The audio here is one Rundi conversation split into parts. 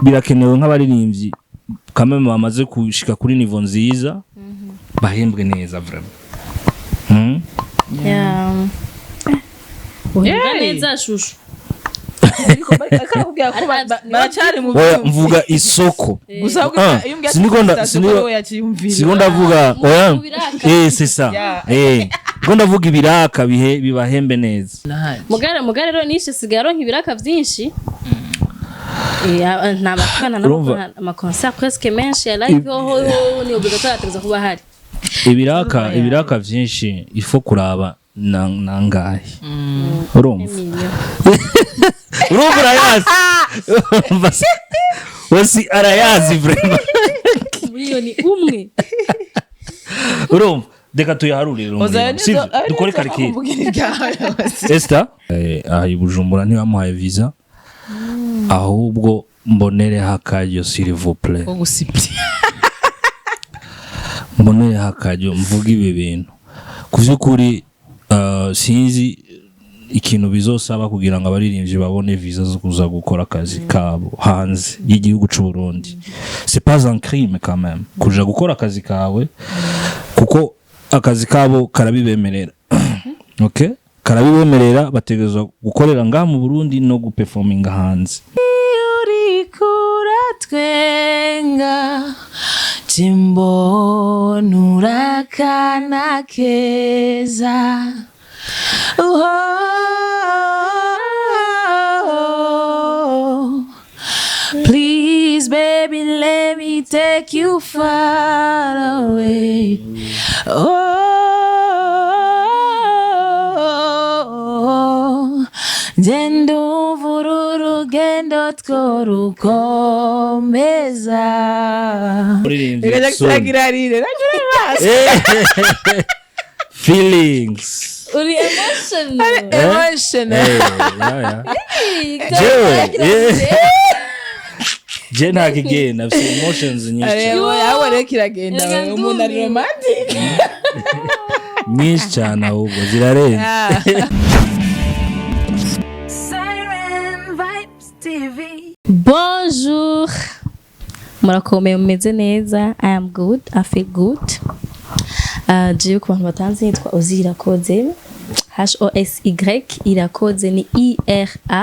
birakenewe nk'abaririmbyi kamwe bamaze kushika kuri niveau nziza bahembwe neza vraiment. Uhinga neza shushu. Mvuga isoko. Sinigomba vuga oya. C'est ça. Gonda vuga ibiraka bibahembe neza. Mugare rero nishe sigaro nk'ibiraka byinshi. Ntabakana na concert presque menshi ya live ho ni obligatoire ateza kuba hari. Ibiraka byinshi ifo kuraba nangahe. Urumva arayazi. Wasi arayazi vraiment. Miliyoni umwe. Urumva deka tuyaharurira dukore karikire. Esther ayi Bujumbura ni bamuhaye visa ahubwo mbonere hakayo s'il vous plaît. Mbonere hakayo mvuga ibi bintu kuvyukuri sinzi ikintu bizosaba kugira ngo abaririmbyi babone visa zo kuza gukora akazi kabo hanze y'igihugu cy'u Burundi. C'est pas un crime quand même kuja gukora akazi kawe kuko akazi kabo karabibemerera. Okay, karabibemerera bategezwa gukorera ngaha mu Burundi no guperforminga hanze. Urikura twenga Jimbo nurakana keza. Oh, please baby let me take you far away. Oh, Jendo vururu gendo tkorukomeza. Feelings. Uri emotional. Je ntakigenda afite emotions nyinshi. Yawe rero kiragenda umuntu ari romantic. Nyinshi cyane ahubwo zirarenze. Bonjour. Murakomeye mumeze neza. I am good. I feel good. Jiyo ku bantu batanze nitwa Ozi Irakoze. HOSY Irakoze ni IRAKOZE.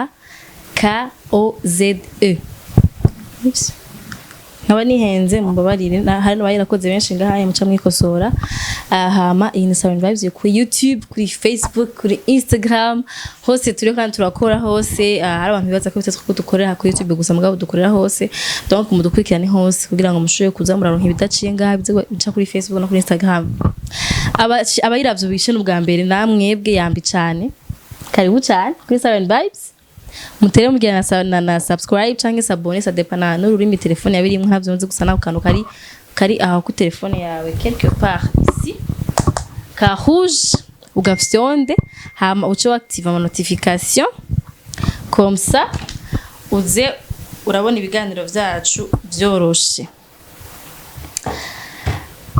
Nkaba nihenze mumbabarire hari n'abayirakoze benshi ngaha muca mwikosora. Hama iyi Sound Vibes kuri YouTube, kuri Facebook, kuri Instagram, hose turi kandi turakora hose. Hari abantu bibaza ko bitatu dukorera kuri YouTube gusa mugabo dukorera hose. Donc mudukurikirane hose kugira ngo mushoye kuza muraronka ibidaciye ngaha bica kuri Facebook no kuri Instagram. Abayiravyo bishe n'ubwa mbere namwebwe yambi cyane. Karibu cyane kuri Sound Vibes. Mutere mugira na subscribe canke s'abonner ça dépend n'ururimi telefone yabiri imwe ntavyonze gusa naho kantu kari aho ku telefone yawe quelque part ici ka rouge ugafyonde hama uce active ama notification comme ça uze urabona ibiganiro vyacu byoroshe.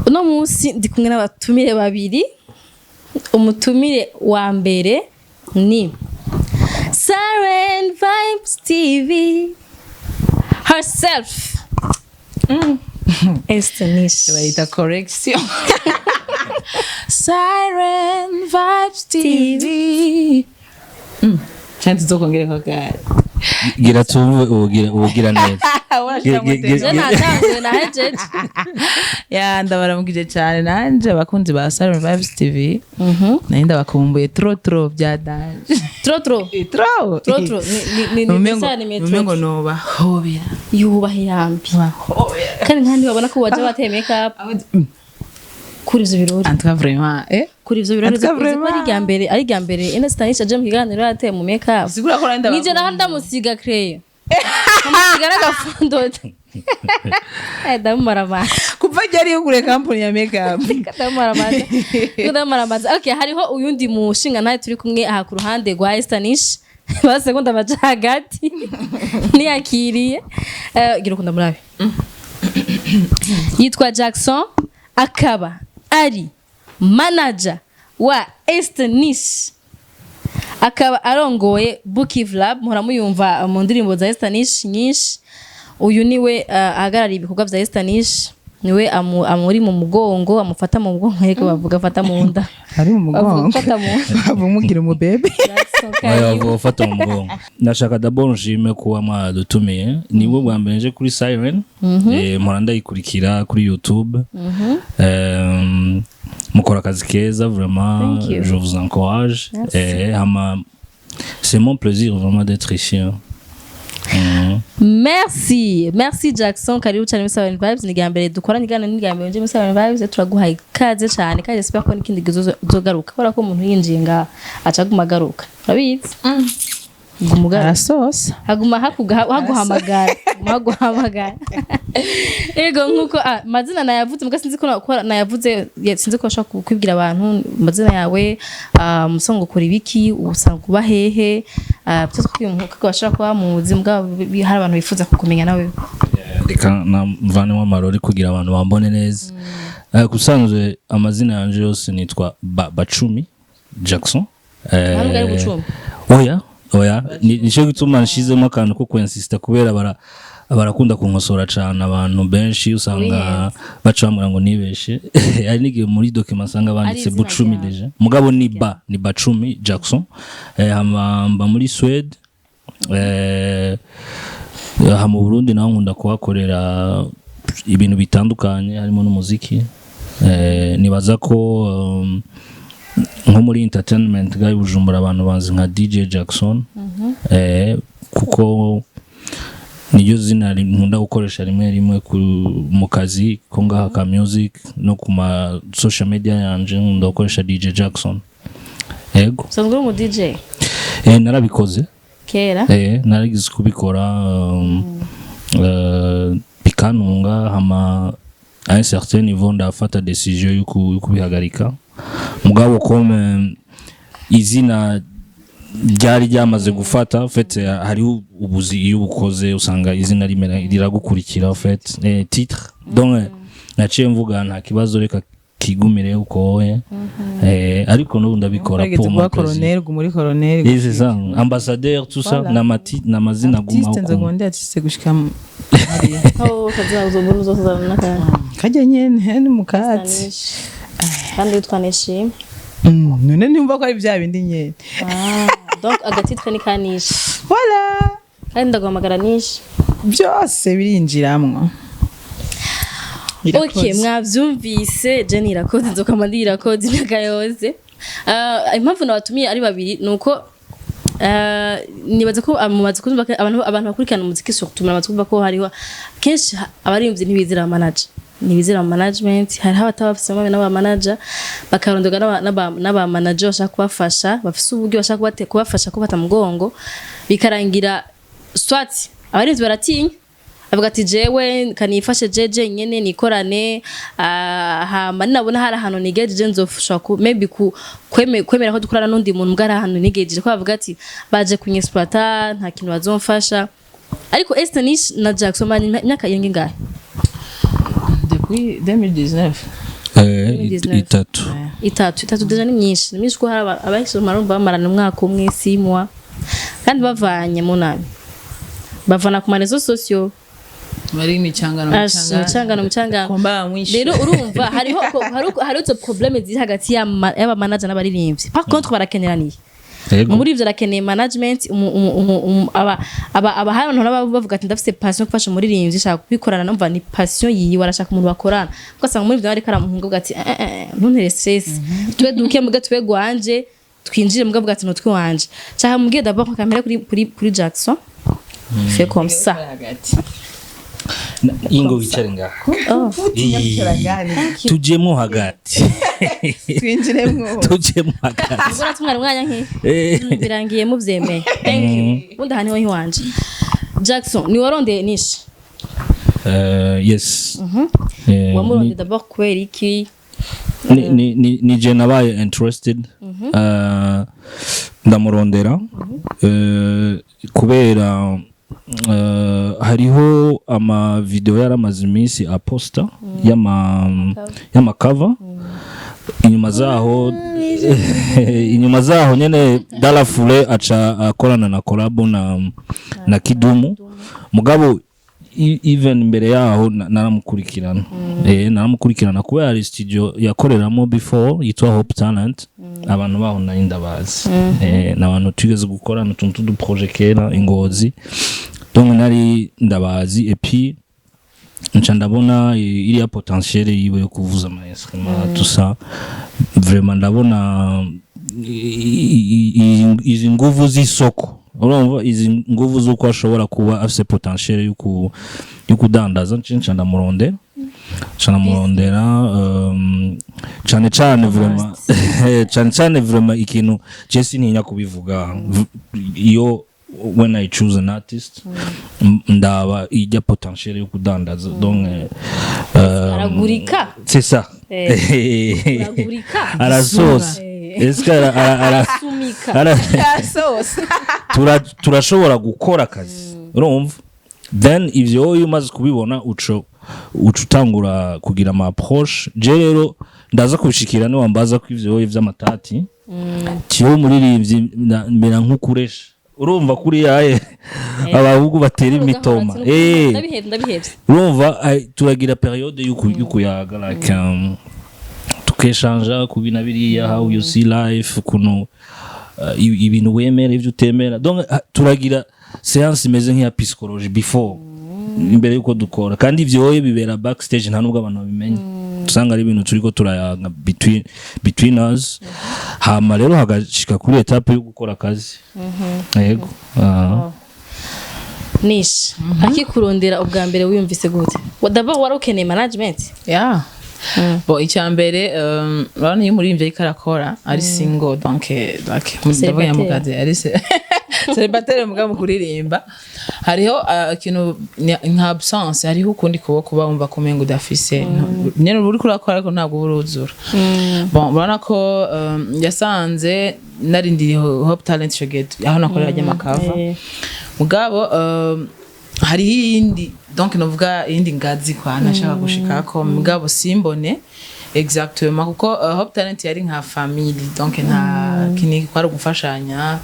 Uno munsi ndi kumwe n'abatumire babiri. Umutumire wa mbere ni Siren Vibes TV herself. Esther Nish. Wait a correction. Siren Vibes TV. Chanti zokongera kwa gari. Gira tumwe ugira neza. Ya ndabaramukije cyane nanje abakunzi ba Siren Vibes TV. Nari ndabakumbuye trop bya danje. Trop. Ni Umengo noba hobera. Yubahirambi. Kandi nkandi babona ko waje bateye makeup. Kuri ivyo birori. Antuka vraiment kuri ivyo birori ari gambere Esther Nish aje mu kiganiro yateye mu makeup. Sigura ko randa. Nije nahanda musiga creyo. Musigara gafundo. Ndamarama. Kuva jari ugure company ya makeup. Ndamaramaza. Okay, hariho uyundi mushinga naye turi kumwe aha ku ruhande rwa Esther Nish. Basekunda baje hagati. Niyakiriye. Gira ukunda murabe. Yitwa Jackson akaba ari manager wa Esther Nish. Akaba arongoye Bookive Lab muramuyumva mu ndirimbo za Esther Nish nyinshi. uyu niwe ahagarariye ibikorwa vya Esther Nish niwe amuri mu mugongo amufata mu mugongo ariko bavuga afata mu nda ari mu mugongo bamubwira umubebe bafata mu mugongo nashaka d'abord nshime kuba mwadutumiye niwe bwa mbere nje kuri Siren mpora ndayikurikira kuri YouTube mukora akazi keza vraiment je vous encourage c'est mon plaisir vraiment d'être ici merci Jackson karibu cyane muri 7 vibes ni gambere dukoranye gana ni gambere nje muri 7 vibes turaguhaye ikaze cyane kandi j'espère ko n'ikindi gizogaruka kora ko umuntu yinjiye nga aca gumagaruka urabizi gumugara sosa haguma haguhamagara ego nkuko mazina nayavuze muga sinzi ko nayavuze sinzi ko ashaka kwibwira abantu mazina yawe musongo kuri biki usanga kuba hehe byo kwiyumva ko bashaka kuba mu buzima bwabo hari abantu bifuza kukumenya nawe reka namvane mu marori kugira abantu bambone neza kusanzwe amazina yanje yose nitwa Bacumi Jackson oya nico gituma nshizemo akantu ko kwensista kubera barakunda kunkosora cyane abantu benshi usanga bacambura ngo nibeshe ari nige muri document sanga banditse Bucumi deja mugabo ni Bacumi Jackson hamba muri Sweden mu Burundi naho nkunda kuhakorera ibintu bitandukanye harimo n'umuziki nibaza ko nko muri entertainment gayi Bujumbura abantu banzi nka DJ Jackson kuko niyo zina nkunda gukoresha rimwe mu kazi ko ngaha ka music no ku ma social media yanje nkunda gukoresha DJ Jackson yego sanzwe mu DJ narabikoze kera naragize kubikora bikanunga hama à un certain niveau ndafata decision yo kubihagarika mugabo comme izina ryari ryamaze gufata en fait hari ubuzi iyo bukoze usanga izina riragukurikira en fait titre donc naciye mvuga nta kibazo reka kigumire uko ariko no ndabikora pour moi colonel muri colonel c'est ça ambassadeur tout ça na mazina guma uko nzengonde atise gushika kaza uzobona uzozana kajya nyene ni mukatsi kandi twaneshimye none nimba ko ari bya bindi nyene donc agatitwe ni kanishi voilà kandi ndaguhamagara nishi byose birinjiramwo okay mwavyumvise Jenny irakoze nzokama ndirakoze imyaka impamvu nabatumiye ari babiri nuko nibaza ko amaze kumva abantu bakurikirana umuziki surtout amaze kumva ko hariho kenshi abarimvye ntibizira management hari abatabafise n'aba manager bakarondoga n'aba manager bashaka kubafasha bafise uburyo bashaka kubafasha kubata mugongo bikarangira swati abarimvye baratinya avuga ati jewe kanifashe jeje nyene nikorane hama nabona hari ahantu nigejeje nzofasha maybe kwemera ko dukorana n'undi muntu mbwa ari ahantu nigejeje ko bavuga ati baje kunyexploiter nta kintu bazomfasha ariko Esther Nish na Jackson imyaka yenge ngahe depuis 2019 itatu deja ni myinshi ko hari abahise marumba bamarana umwaka umwe 6 mois kandi bavanye mu nami bavana ku marezo sociaux bari micangano rero urumva hariho to problème ziri hagati y'aba manager n'abaririmbyi par contre barakeneraniye muri ivyo rakeneye management aba hano bavuga ati ndafite passion gufasha umuririmbyi shaka kubikorana numva ni passion yiwe arashaka umuntu bakorana ugasanga muri ivyo ari karamuhunga ugati ntuntere stress twe duke muga twe gwanje twinjire muga bugati no twe wanje cyangwa mugiye d'abord kamera kuri Jackson fait comme ça ingo wicare ngaha tujemo hagati ubona tumwara umwanya birangiye muvyemeye thank you undi haniho hiwanje Jackson ni waronde Nish yes wamuronde d'abord kwera iki ni je nabaye interested ndamurondera kubera hariho ama video yaramaze iminsi aposta y'ama cover inyuma zaho nyene Dalafule aca akorana na collab na Kidumu mugabo even imbere yaho naramukurikirana naramukurikirana kubera hari studio yakoreramo before yitwa Hope Talent abantu baho nari ndabazi n'abantu tugeze gukora n'utuntu du projet kera ingozi donc nari ndabazi et puis nca ndabona iriya potentiel yiwe yo kuvuza ama instruments tout ça vraiment ndabona izi nguvu z'isoko urumva izi nguvu z'uko ashobora kuba afise potentiel yo kudandaza nca ndamurondera cyane vraiment cyane vraiment ikintu Jesse ntinya kubivuga iyo when I choose an artist ndaba ijya potentiel yo kudandaza donc aragurika c'est ça aragurika arasosa turashobora gukora akazi urumva then ivyo umaze kubibona uco utangura kugira ama approche je rero ndaza kubishikira no wambaza ko ivyo vy'amatati kiyo muririmbyi mbera nkukuresha urumva kuri yaye abahugu batera imitoma ndabihebye urumva turagira periode y'ukuyaga like tukeshanja kubina biriya how you see life kuno ibintu wemera ivyo utemera donc turagira séance imeze nk'iya psychologie before imbere yuko dukora kandi ivyo bibera backstage nta nubwo abantu babimenye usanga ari ibintu turiko turayaga between us hama rero hagashika kuri etape yo gukora akazi yego Nish akikurondera ubwa mbere wiyumvise gute d'abord warukeneye management bon icyambere urabona iyo muri ariko arakora ari single donc ndabonye mukazi ari célibataire mugabo kuririmba hariho ikintu nka absence hariho ukundi kuba wumva ko mengo udafise nyene uri kurakora ariko ntabwo buruzura bon urabona ko yasanze narindiriye Hope Talent Shogate aho nakorera ry'amakava mugabo hari yindi donc novuga yindi ngazi kwa nashaka gushikako mugabo simbone exactement kuko Hope Talent yari nka family donc nta kini kwari gufashanya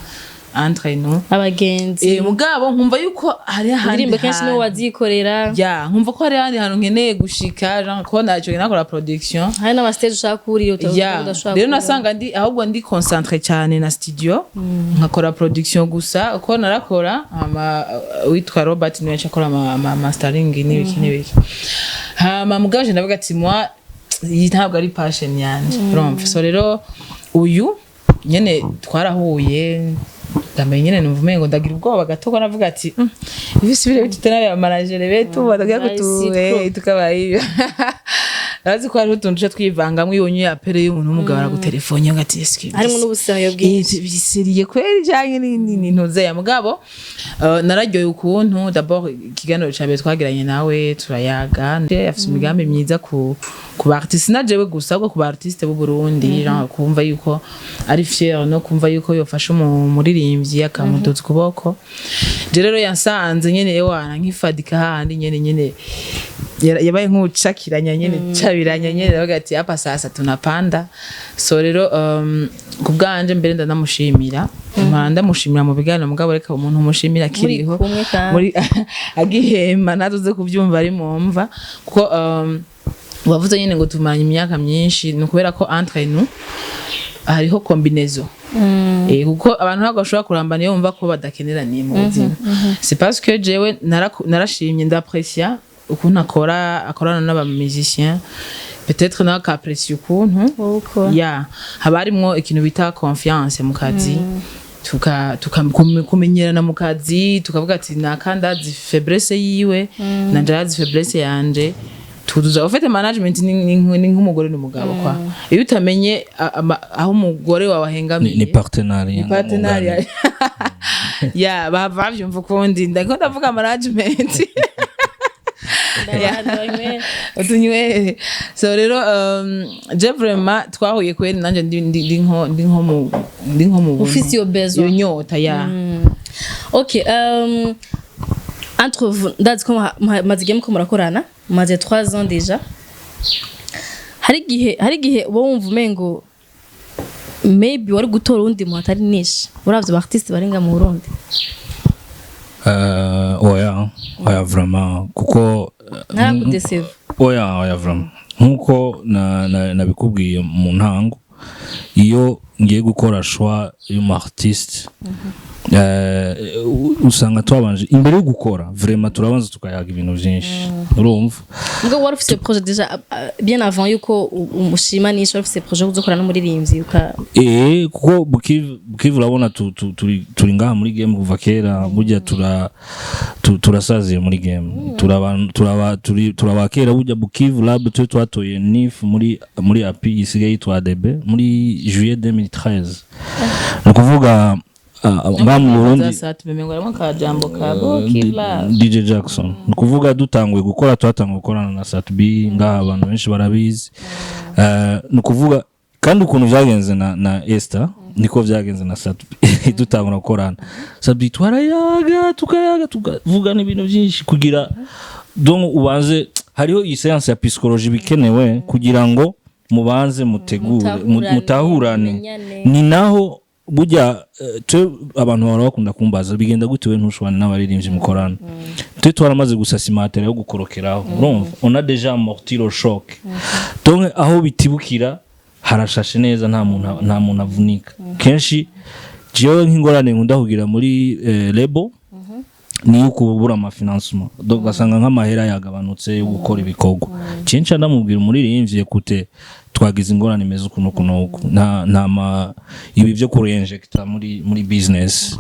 entre nous abagenzi mugabo nkumva yuko hari ndirimbe kenshi no wazikorera nkumva ko hari handi hantu nkeneye gushika genre ko naco nakora production hari na stage ushaka kurira udashaka rero nasanga ahubwo ndi concentré cyane na studio nkakora production gusa uko narakora witwa Robert niwe yakora ama mastering n'ibiki hama mugabo je ndavuga ati moi ntabwo ari passion yanje urumva so rero uyu nyene twarahuye ndamenye nyene numva ngo ndagira ubwoba gato navuga ati ibisubire bitutenare amarajere betu badagira kutuwe tukabaye arazi ko ari utuntu twivangamwe yonye yapere y'umuntu umugabo aragutelefone ngati eski harimo n'ubusayo bwinshi bisiriye kweri cyane ni ntuze ya mugabo nararyoye ukuntu d'abord ikiganiro cyabe twagiranye nawe turayaga afite imigambi myiza ku artiste na jewe gusa ahubwo ku artiste b'u Burundi kumva yuko ari fier no kumva yuko yofasha umuririmbyi akamudoza kuboko je rero yansanze nyene ewana nkifadika handi nyene yabaye nk'ucakiranya nyene cabiranya nyene bagati hapa sasa tunapanda so rero kubganje mbere ndanamushimira ndamushimira mu biganiro mugabo reka umuntu umushimira kiriho muri agihema natuze kuvyumva ari mumva kuko wavuze nyene ngo tumanye imyaka myinshi nukubera ko entre nous hariho combinaison kuko abantu ntabwo bashobora kurambana iyo bumva ko badakeneraniye mu buzima c'est parce que jewe narashimye ndapprécia ukuntu akorana n'aba musiciens peut-être na qu'apprécie ukuntu haba harimo ikintu bita confiance mu kazi tukakumenyerana mu kazi tukavuga ati nakandazi faiblesse yiwe nandazi faiblesse yanje tuduza ufite management ni nk'umugore n'umugabo kwa iyo utamenye aho umugore wawe ahengamiye ni partenariat bavyumva kundi ndavuga management utunywe so rero je vraiment twahuye kweli nanje ndi nko mu office yo bezo yo nyota okay entre vous ndazi ko mazigeme ko murakorana maze 3 ans déjà hari gihe bo wumva umengo maybe wari gutora undi mu atari Nish uravye ba artiste barenga mu Burundi oya vraiment kuko ntarakudeseva oya vraiment nkuko nabikubwiye mu ntango iyo ngiye gukora choix y'umartiste usanga twabanje imbere yo gukora vraiment turabanza tukayaga ibintu byinshi urumva ngo wari ufite projet déjà bien avant yuko umushima Nish wari ufite projet uzokora no muri rimvyi kuko Bukivu urabona turi ngaha muri game kuva kera burya turasaziye muri game turabakera burya Bukivu lab twatoye NIF muri api isigaye yitwa ADB muri juillet 2013 no kuvuga ngamu Burundi DJ Jackson nukuvuga dutangwe gukora twatangwe gukorana na Satb ngaha abantu benshi barabizi nukuvuga kandi ukuntu vyagenze na Esther niko vyagenze na Satb dutangura gukorana Satb twarayaga tukavugana ibintu byinshi kugira donc ubanze hariho iyi séance ya psychologie bikenewe kugira ngo mubanze mutegure mutahurane ni naho burya abantu bakunda kumbaza bigenda gute we ntushobane n'abaririmbyi mukorana twaramaze gusasa imatera yo gukorokeraho urumva on a déjà amorti le choc donc aho bitibukira harashashe neza nta muntu avunika kenshi jewe nk'ingorane nkunda kugira muri label ni ukubura amafinancement donc asanga nk'amahera yagabanutse yo gukora ibikorwa cenca ndamubwira umuririmbyi kute twagize ingorane meze ukuntu nta ibi byo kurenjecta muri business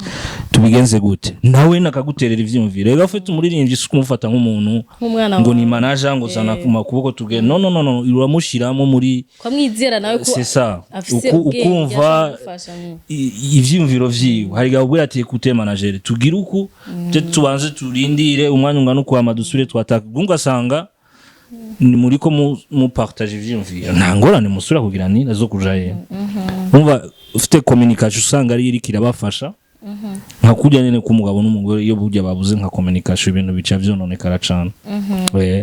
tubigenze gute nawe nakaguterera ivyumvire rega ufite umuririmbyi sukumufata nk'umuntu ngo ni manager ngo zana kuma kuboko tuge no uramushiramo muri kwamwizera nawe ko c'est ça ukumva ivyumviro vyiwe hari gabwe ati kute manager tugira uku tubanze turindire umwanya ungana uko amadusure twataka ngasanga ni muri ko mu partage ivyumviro nta ngorane musura kugira ni nazo kujaye umva ufite communication usanga ari iri kirabafasha nka kujya nene ku mugabo n'umugore iyo burya babuze nka communication ibintu bica vyononekara cyane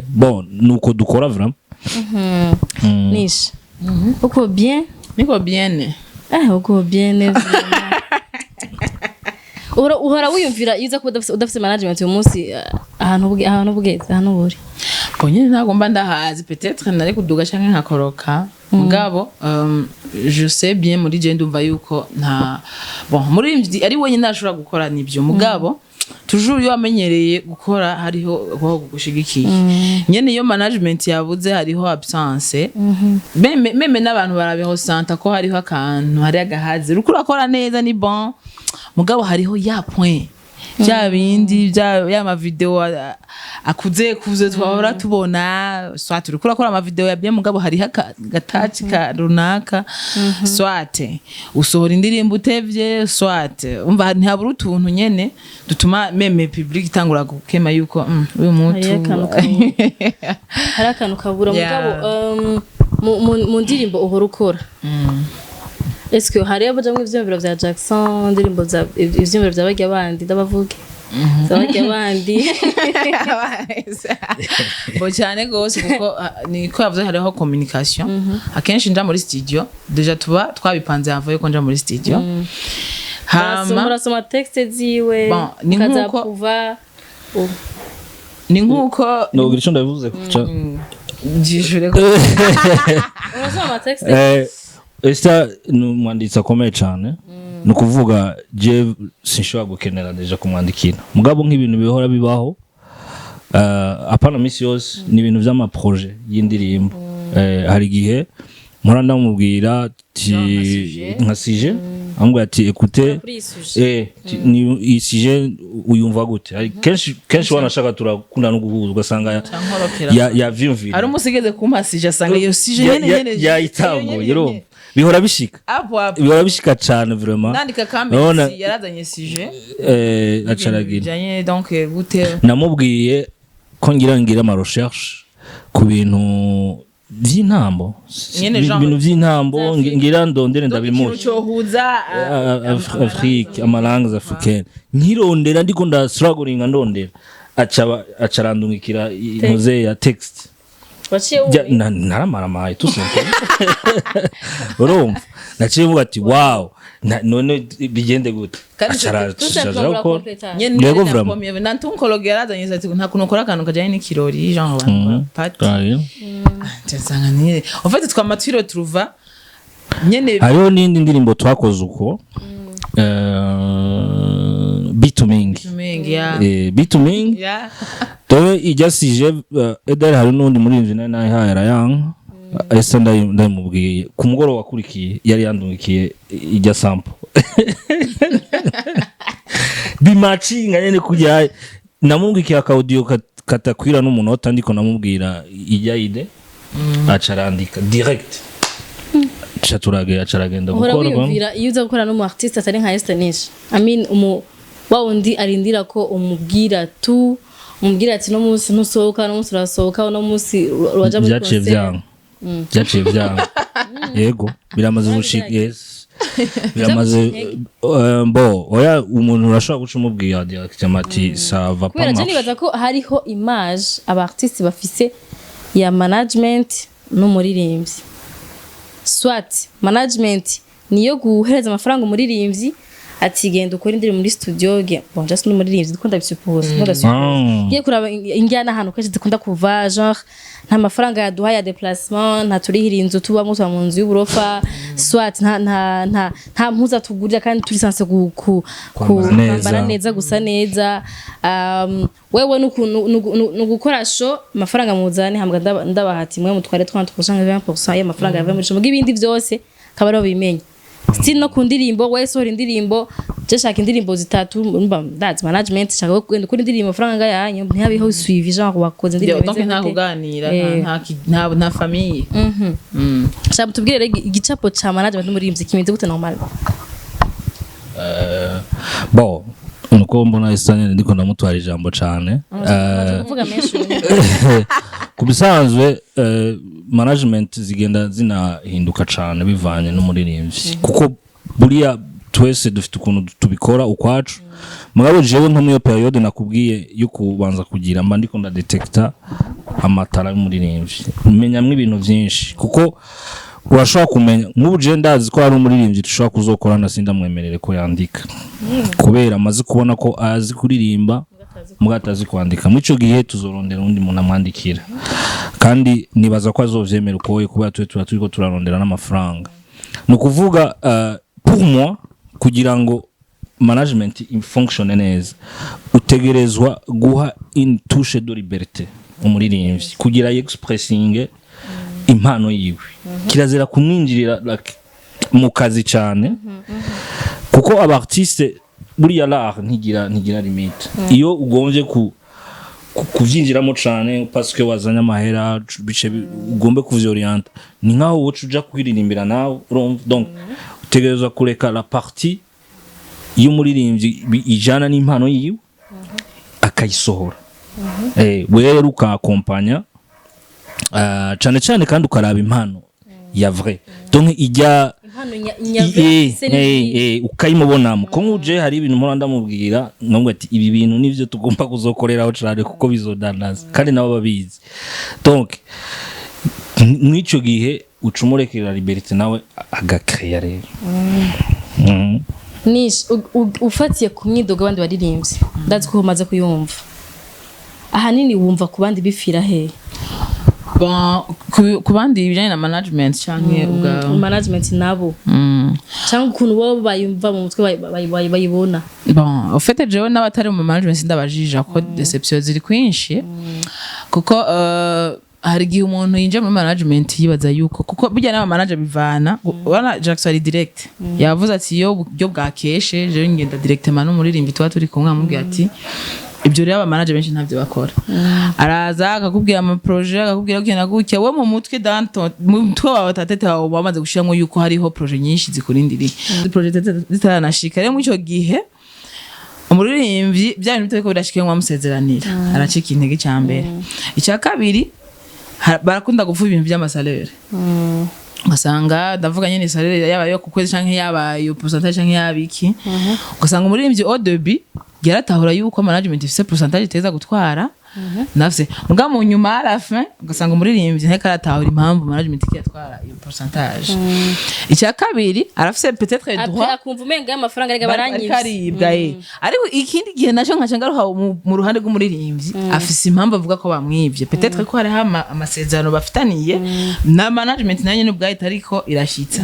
bon nuko dukora vraiment Nish uko bien niko bien uko bien uhora wiyumvira iza ko udafite management uyu munsi ahantu bugeze ahantu buri Ponye ntago mba ndahazi peut-être nari kuduga canke nkakoroka mugabo je sais bien muri je ndumva yuko nta bon muri ari wenyine nashobora gukora nibyo mugabo toujours yo amenyereye gukora hariho gushigikiye nyene iyo management yabuze hariho absence meme n'abantu barabeho santa ko hariho akantu hari agahazi rukurakora neza ni bon mugabo hariho ya point bya bindi ya ma video akuze twahora tubona swati urikura kora ama video ya bya mugabo hari gatachi ka runaka swate usohora indirimbo utevye swate umva ntihabura utuntu nyene dutuma meme public itangura gukema yuko uyu muntu hari akantu kabura mugabo mu ndirimbo uhora ukora est-ce que hari abajamwe ivyumviro vya Jackson ndirimbo za ivyumviro vya bagya bandi ndabavuge zabagya bandi bo cyane gose kuko niko yavuze hariho communication akenshi nja muri studio deja twabipanze avant yo nja muri studio murasoma texte ziwe kaza kuva ni nkuko no gisho ndavuze kuca jijure ko murasoma texte Esther numwanditsa komeye cyane no kuvuga je sinshobora gukenera deja kumwandikira mugabo nk'ibintu bihora bibaho apana misi yose ni ibintu vy'ama projet y'indirimbo hari gihe mpora ndamubwira nka sije ambwa ati écoutez ni isije uyumva gute kenshi wanashaka turakunda no guhuza ugasanga ya vyumvira ari umusigeze kumpa sije asanga iyo sije nyene ya itango yero bihora bishika cyane vraiment nandika kamera yarazanye sije acaragira janye donc gute namubwiye ko ngira ama recherche ku bintu vy'intambo ibintu vy'intambo ngira ndondere ndabimushi cyo huza Afrique amalangues africaines nkirondera ndiko nda struggling ndondera acarandungikira intoze ya text naramara mayi tusimple urumva naciye vuga ati wow none bigende gute acara gukora nyene Yego, na vraiment. pomye na tunkologe yarazanye ati nta kuntu ukora akantu kajanye n'ikirori genre abantu pati nsanga ni en fait twama twiro trouva nyene hariho n'indi ndirimbo twakoze uko bituming mengi ya bituming ya towe ijasije edari hari n'undi muri inzu nayo hayara yang ese ndayimubwiye ku mugoroba wakurikiye yari yandungikiye ijya sample bimacinga nyene kujya namubwikiye akaudio katakwira n'umunota ndiko namubwira ijya ide acarandika direct acaragenda uhora gukora wiyumvira iyo uza gukora n'umu artiste atari nka Esther Nish I mean wa wundi arindira ko umubwira ati no munsi ntusohoka no munsi urasohoka no munsi waja muri byaciye byanga byaciye byanga yego biramaze gushika yes biramaze oya umuntu urashobora guca umubwira direct amati ça va pas kubera je nibaza ko hariho image aba artiste bafise ya management n'umuririmbyi swat management niyo guhereza amafaranga umuririmbyi ati genda ukora indirimbo muri studio ge bon just n'umuririmbyi dukunda bisuppose ngiye kuraba injyana ahantu kenshi dukunda kuva genre nta mafaranga yaduha ya déplacement nta turihira inzu tubamo tuba mu nzu y'uburofa swat nta mpuza tugurira kandi turi sanse kwambara neza gusa neza wewe n'ugukora show amafaranga muzane hambwa ndabahati mwe mutware 30% 20% y'amafaranga yava muri show ibindi byose kabaro bimenye still no kundirimbo we sohora indirimbo je shaka indirimbo zitatu ndazi management shaka kwenda kuri indirimbo franga yanyu ntiyabiho suivi genre wakoze indirimbo donc nta kuganira nta famille shaka tubwire igicapo cha management n'umuririmbyi kimeze gute normal bon nuko mbona isanye ndiko ndamutwara ijambo cyane kuvuga menshi kubisanzwe management zigenda zinahinduka cyane bivanye n'umuririmbyi kuko buriya twese dufite ukuntu tubikora ukwacu mugabo jewe nko muri periode nakubwiye yo kubanza kugira mba ndiko ndadetecta amatara y'umuririmbyi menyamwe ibintu byinshi kuko urashobora kumenya nk'ubu je ndazi ko ari umuririmbyi dushobora kuzokorana sindamwemerere ko yandika kubera amaze kubona ko azi kuririmba mugatazi kwandika mu ico gihe tuzorondera undi muntu amwandikira kandi nibaza ko azovyemera uko we kuba turiko turarondera n'amafaranga no kuvuga pour moi kugira ngo management function neza utegerezwa guha une touche de liberté umuririmbyi kugira expressing impano yiwe kirazira kumwinjirira mu kazi cyane kuko abartiste buriya l'art ntigira limite iyo ugombye kuvyinjiramo cyane parce que wazanya amahera bice ugombe kuvyorienta ni nkaho wocu uja kwiririmbira nawe donc utegerezwa kureka la partie y'umuririmbyi ijana n'impano yiwe akayisohora wewe ukakompanya cyane kandi ukaraba impano ya vrai donc ijya ukayimubonamo ko nkuje hari ibintu mpora ndamubwira nkamwe ati ibi bintu nivyo tugomba kuzokoreraho cyane kuko bizodanaza kandi nabo babizi donc mwico gihe ucumurekera liberté nawe agakreya rero Nish ufatiye ku myidogo abandi baririmbyi ndazi ko umaze kuyumva ahanini wumva ku bandi bifira he bon ku bandi bijanye na management canke management nabo cyangwa ukuntu bo bayumva mu mutwe bayibona bon au fait jewe n'abatari mu management ndabajija ko deception ziri kwinshi kuko hari igihe umuntu yinjira muri management yibaza yuko kuko bijya n'aba manager bivana wana Jackson ari direct yavuze ati yo byo bwakeshe je ngenda directement no muririmbi tuba turi kumwe amubwira ati ibyo rero aba manager benshi ntavyo bakora araza akakubwira ama projet akakubwira ko naguke we mu mutwe danto mu mutwe wawe tatete wawe bamaze gushiramo yuko hariho projet nyinshi zikurindiriye projet zitaranashika rero mu cyo gihe umuririmbi bya bintu biteko birashike mu amusezeranira aracika intege cyambere icya kabiri barakunda kuvuga ibintu by'amasalere ugasanga ndavuga nyine salere yaba yo kukwezi canke yaba yo pourcentage canke yabiki ugasanga umuririmbyi au début yaratahura yuko management ifise pourcentage iteza gutwara nafse muga mu nyuma à la fin ugasanga umuririmbyi nteka aratahura impamvu management yatwara iyo pourcentage icya kabiri arafise peut-être droit akumva umenga y'amafaranga arega baranyivye karibwa ariko ikindi gihe naco nkaca ngaruka mu ruhande rw'umuririmbyi afise impamvu avuga ko bamwivye peut-être ko hari amasezerano bafitaniye na management nayo nyene ubwahita ariko irashitsa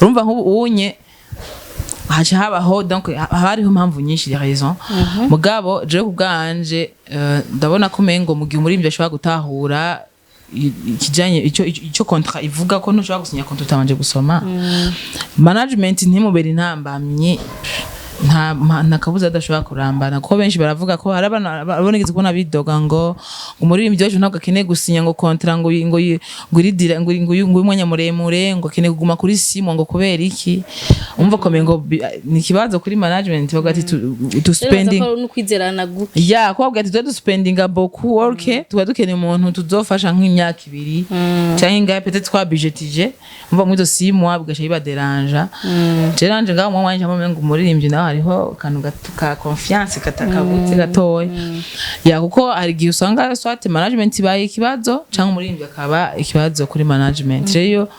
urumva nk'ubu unye haca habaho donc hariho impamvu nyinshi les raisons mugabo je kubwanje ndabona ko mengo mu gihe umuririmbyi ashobora gutahura ikijanye ico contrat ivuga ko ntushobora gusinya contrat utabanje gusoma management ntimubera intambamye nta kabuza adashobora kurambana kuko benshi baravuga ko hari abana babonegeze kubona bidoga ngo umuririmbyi wacu ntabwo akeneye gusinya ngo contrat ngo iridira ngo umwanya muremure ngo akeneye kuguma kuri simu ngo kubera iki umva ko mengo ni kibazo kuri management bagati to spending ya ko bagati to spending beaucoup work tuba dukeneye umuntu tuzofasha nk'imyaka 2 cyangwa ingahe peut-être kwa budgetije umva muri do 6 mois bigasha bibaderanja geranje ngaho mu mwanya ngo umuririmbyi nawe hariho kantu ka confiance katakabutse gatoya ya kuko hari gihe usanga swate management baye ikibazo cyangwa umuririmbyi akaba ikibazo kuri management rero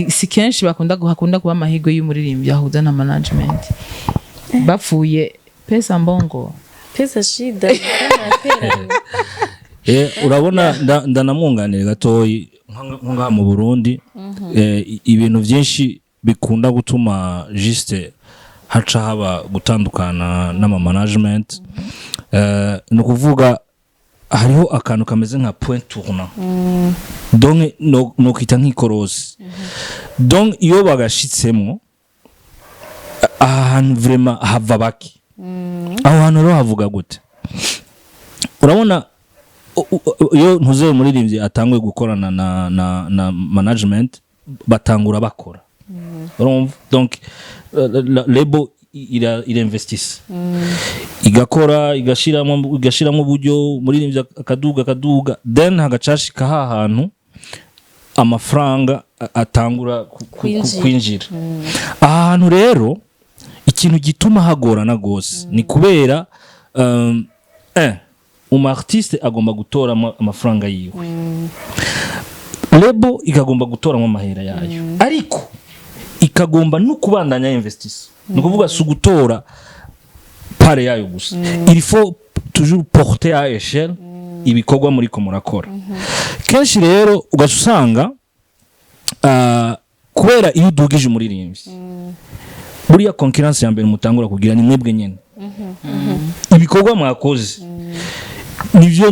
si kenshi bakunda kuba amahirwe y'umuririmbyi ahuza na management bapfuye pesa mbongo pesa shida urabona ndanamwunganira gatoyi nka mu Burundi ibintu byinshi bikunda gutuma juste haca haba gutandukana n'ama management no kuvuga hariho akantu kameze nka point tournant donc no kwita nk'ikorosi donc iyo bagashitsemo ahantu vraiment hava baki aho hantu rero havuga gute urabona iyo ntuze umuririmbyi atangwe gukorana na management batangura bakora urumva donc lebo irinvestisse igakora igashiramo uburyo umuririmbyi akaduga then hagacashika hahantu amafaranga atangura kwinjira ahantu rero ikintu gituma hagorana gose ni kubera artiste agomba gutora amafaranga yiwe lebo ikagomba gutoramo amahera yayo ariko ikagomba no kubandanya investisse no kuvuga sugutora pare yayo gusa il faut toujours porter à échelle ibikorwa muri ko murakora kenshi rero ugasanga kubera iyo dugije umuririmbyi buriya concurrence ya mbere mutangura kugira ni mwebwe nyene ibikorwa mwakoze nivyo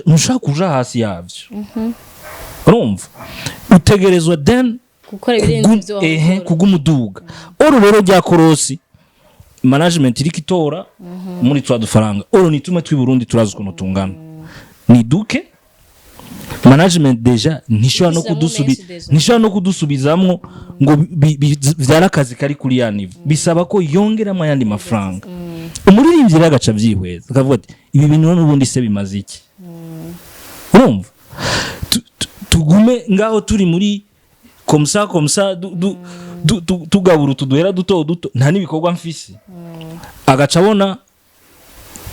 nushaka kuja hasi yavyo urumva utegerezwa then gukora ibirenze ibyo kugumuduga oro rero rya korosi management iri kitora muri twa dufaranga oro nitume twi Burundi turazi ukuntu tungana ni duke management deja nishobora no kudusubizamwo ngo vyarakazi kari kuri ya niveau bisaba ko yongeramo yandi mafaranga umuririmbyi rero agaca vyihweza akavuga ati ibi bintu n'ubundi se bimaze iki urumva tugume ngaho turi muri komsa tugabura tuduhera duto nta nibikorwa mfisi agaca abona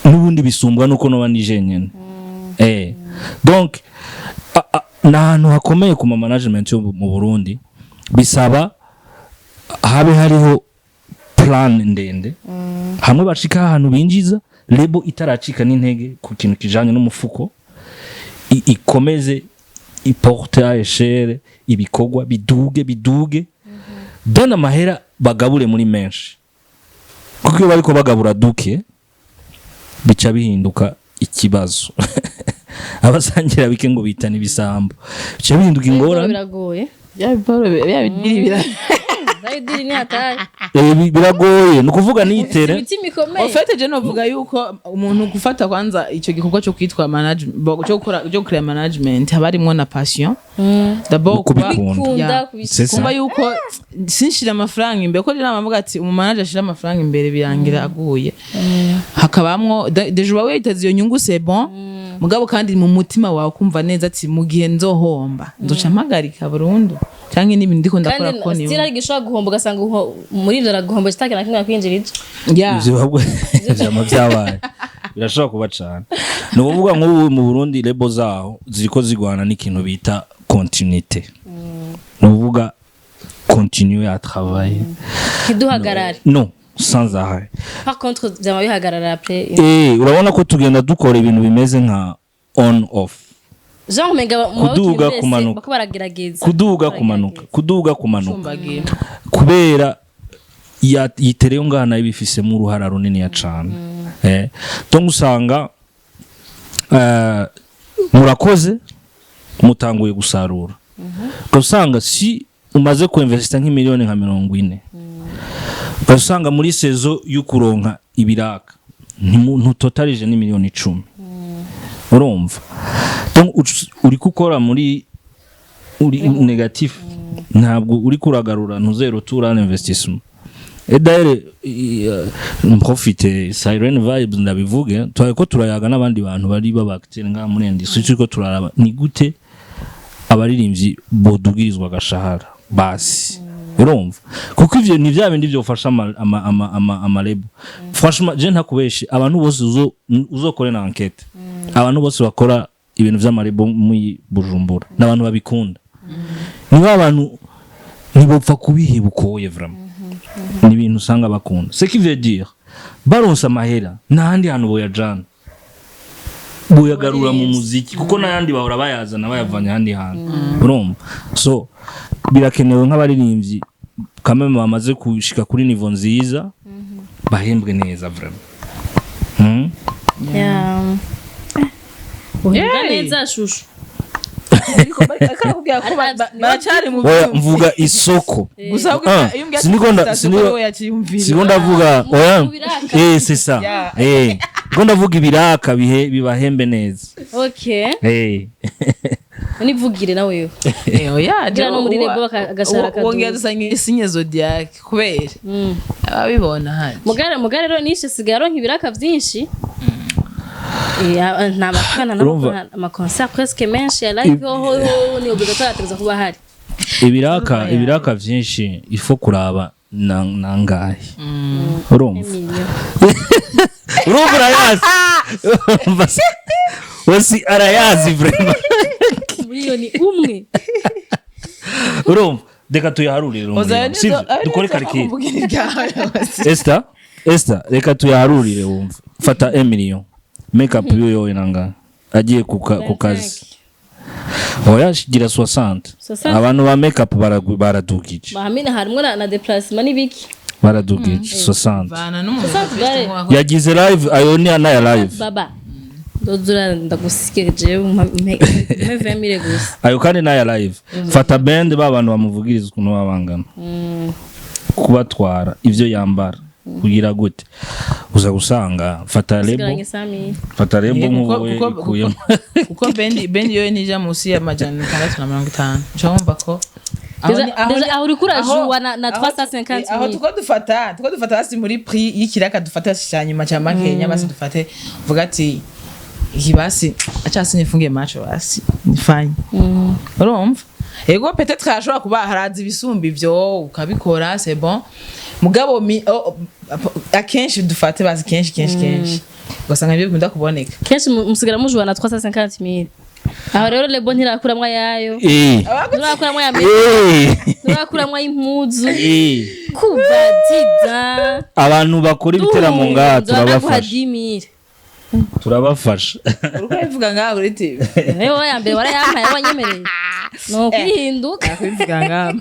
n'ubundi bisumbwa nuko no banije nyene donc nahantu hakomeye ku management yo mu Burundi bisaba habe hariho plan ndende hamwe bashika ahantu binjiza lebo itaracika n'intege ku kintu kijanye n'umufuko ikomeze iporte à échelle ibikorwa biduge then amahera bagabure muri menshi kuko iyo bariko bagabura duke bica bihinduka ikibazo abasangira bike ngo bitana ibisambo bica bihinduka ingorane biragoye biragoye no kuvuga nitere ofete je no vuga yuko umuntu gufata kwanza ico gikorwa cyo kwitwa management cyo create management habarimo na passion d'abord kubikunda kuba yuko sinshira amafaranga imbere ko rero amavuga ati umu manager ashira amafaranga imbere birangira aguye hakabamwo deje wawe itaziyo nyungu c'est bon mugabo kandi mu mutima wawe kumva neza ati mu gihe nzohomba nzoca mpagarika burundu cyangwa n'ibindi ndiko ndakora ko niwe kandi gishobora guhomba ugasanga muri ivyo araguhomba kitake na kimwe kwinjirije ivyo babwo vyama byabaye birashobora kuba cyane ni ukuvuga nk'ubu mu Burundi lebo zaho ziriko zigwana n'ikintu bita continuité ni ukuvuga continuer à travailler ntiduhagarare non sans arrêt par contre byama bihagarara après urabona ko tugenda dukora ibintu bimeze nka on off Jean mega kuduga kumanuka bako baragerageza kuduga kumanuka kubera yitereyo ngana ibifisemo uruhara runini ya cyane donc usanga murakoze mutanguye gusarura usanga si umaze kuinvesta nk'imiliyoni nka 40 usanga muri sezo y'ukuronka ibiraka ntutotalije ni miliyoni 10 urumva donc uri gukora muri uri negatif ntabwo uri kuragarura ntuzero tura investissement et d'ailleurs profiter siren vibes ndabivuge twako turayaga n'abandi bantu bari babacteur nga muri industry turiko turaraba ni gute abaririmbyi bodugirizwa gashahara basi urumva kuko ivyo ni bya bindi byo ufasha amalebo franchement je ntakubeshe abantu bose uzokore na enquête abantu bose bakora ibintu vy'amarebo muri Bujumbura n'abantu babikunda niba abantu nibopfa kubihiba ukoye vraiment ni ibintu usanga bakunda ce qui veut dire baronsa mahera n'ahandi hantu boyajana boyagarura mu muziki kuko n'ayandi bahora bayazana bayavanye ahandi hantu urumva so birakenewe nk'abaririmbyi kamwe bamaze kushika kuri niveau nziza bahembwe neza vraiment neza shushu mvuga isoko sinigomba vuga c'est ça ngomba vuga ibiraka bibahembe neza okay univugire nawe yo oya no muri rebo bakagashara kadu wongera dusanga sinye zodiac kubera ababibona handi mugare rero nishe sigaro nk'ibiraka byinshi nta bakana ama concert presque menshi ya live ho ni obligatoire ateza kuba hari ibiraka byinshi ifo kuraba nangahe urumva arayazi wasi arayazi vraiment miliyoni umwe urumva reka tuyaharurire dukore karike Esther reka tuyaharurire wumva fata 1 million make up yo nanga agiye ku kazi oya gira 60 abantu ba make up baradugije bahamina harimo na déplacement nibiki baradugije 60 yagize live ayoni ana live baba dodura ndagusikeje mevemire gusa ayo kandi na live fata band babantu bamuvugiriza ukuntu babangana kubatwara ivyo yambara kugira gute uza gusanga fata lebo nk'uwe ikuye kuko band yo nija musi ya majana 650 cyomba ko aho uri kurajwa na 350 aho tuko dufata hasi muri prix y'ikiraka dufata cyanyuma cya makenya basi dufate vuga ati hibasi acha sinifunge macho basi nifanye urumva ego peut-être ashobora kuba harazi ibisumbi byo ukabikora c'est bon mugabo akenshi dufate basi kenshi ugasanga ibyo bikunda kuboneka kenshi musigara mujwa na 350,000 aho rero lebo ntirakuramwa yayo ntirakuramwa ya ntirakuramwa impuzu kubadida abantu bakora ibiteramo ngaha turabafasha uruko bivuga ngaho uri TV newe ya mbere warayampaye abanyemereye no kwihinduka bivuga ngaho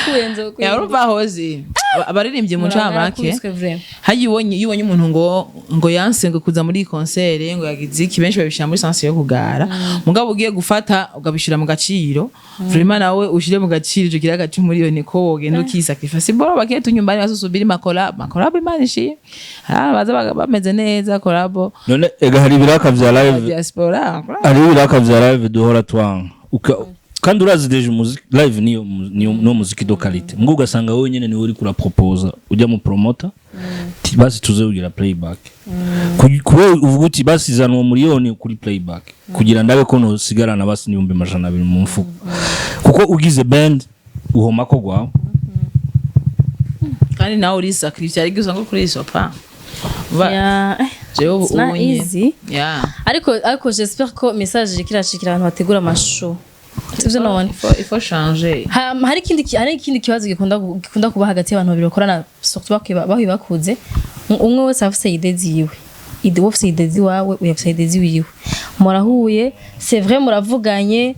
kuyenzo ya urumva hozi abaririmbye mu ncamake hayibonye umuntu ngo yansenga kuza muri concert ngo yagize iki benshi babishira muri sense yo kugara mugabo ugiye gufata ugabishira mu gaciro vraiment nawe ushire mu gaciro cyo kiraga cy'umuriyoni ko wogenda ukisacrifice boro bakiye tunyumbani basusubira makola imanishi baza bameze neza collabo none ega hari ibiraka vya live diaspora hari ibiraka vya live duhora twanga kandi urazi deje music live niyo muziki do quality ngo ugasanga wowe nyene niwe uri kura proposer ujya mu promoter basi tuze ugira playback kuko uvuga uti basi zanwa miliyoni kuri playback kugira ndabe ko no sigarana basi niyumbe majana 2 mu mfuko kuko ugize band uhoma ko gwawe kandi nawe uri sacrifice ari gusanga kuri sopa ya jewe it's not ubunye easy yeah ariko j'espère ko message kirashikira abantu bategura amashow sivyo none il faut changer hari ikindi kibazo gikunda kuba hagati y'abantu babiri bakorana surtout bakuze umwe wese afise idée ziwe ide wofise idée ziwawe uyafise idée ziwiwe murahuye c'est vrai muravuganye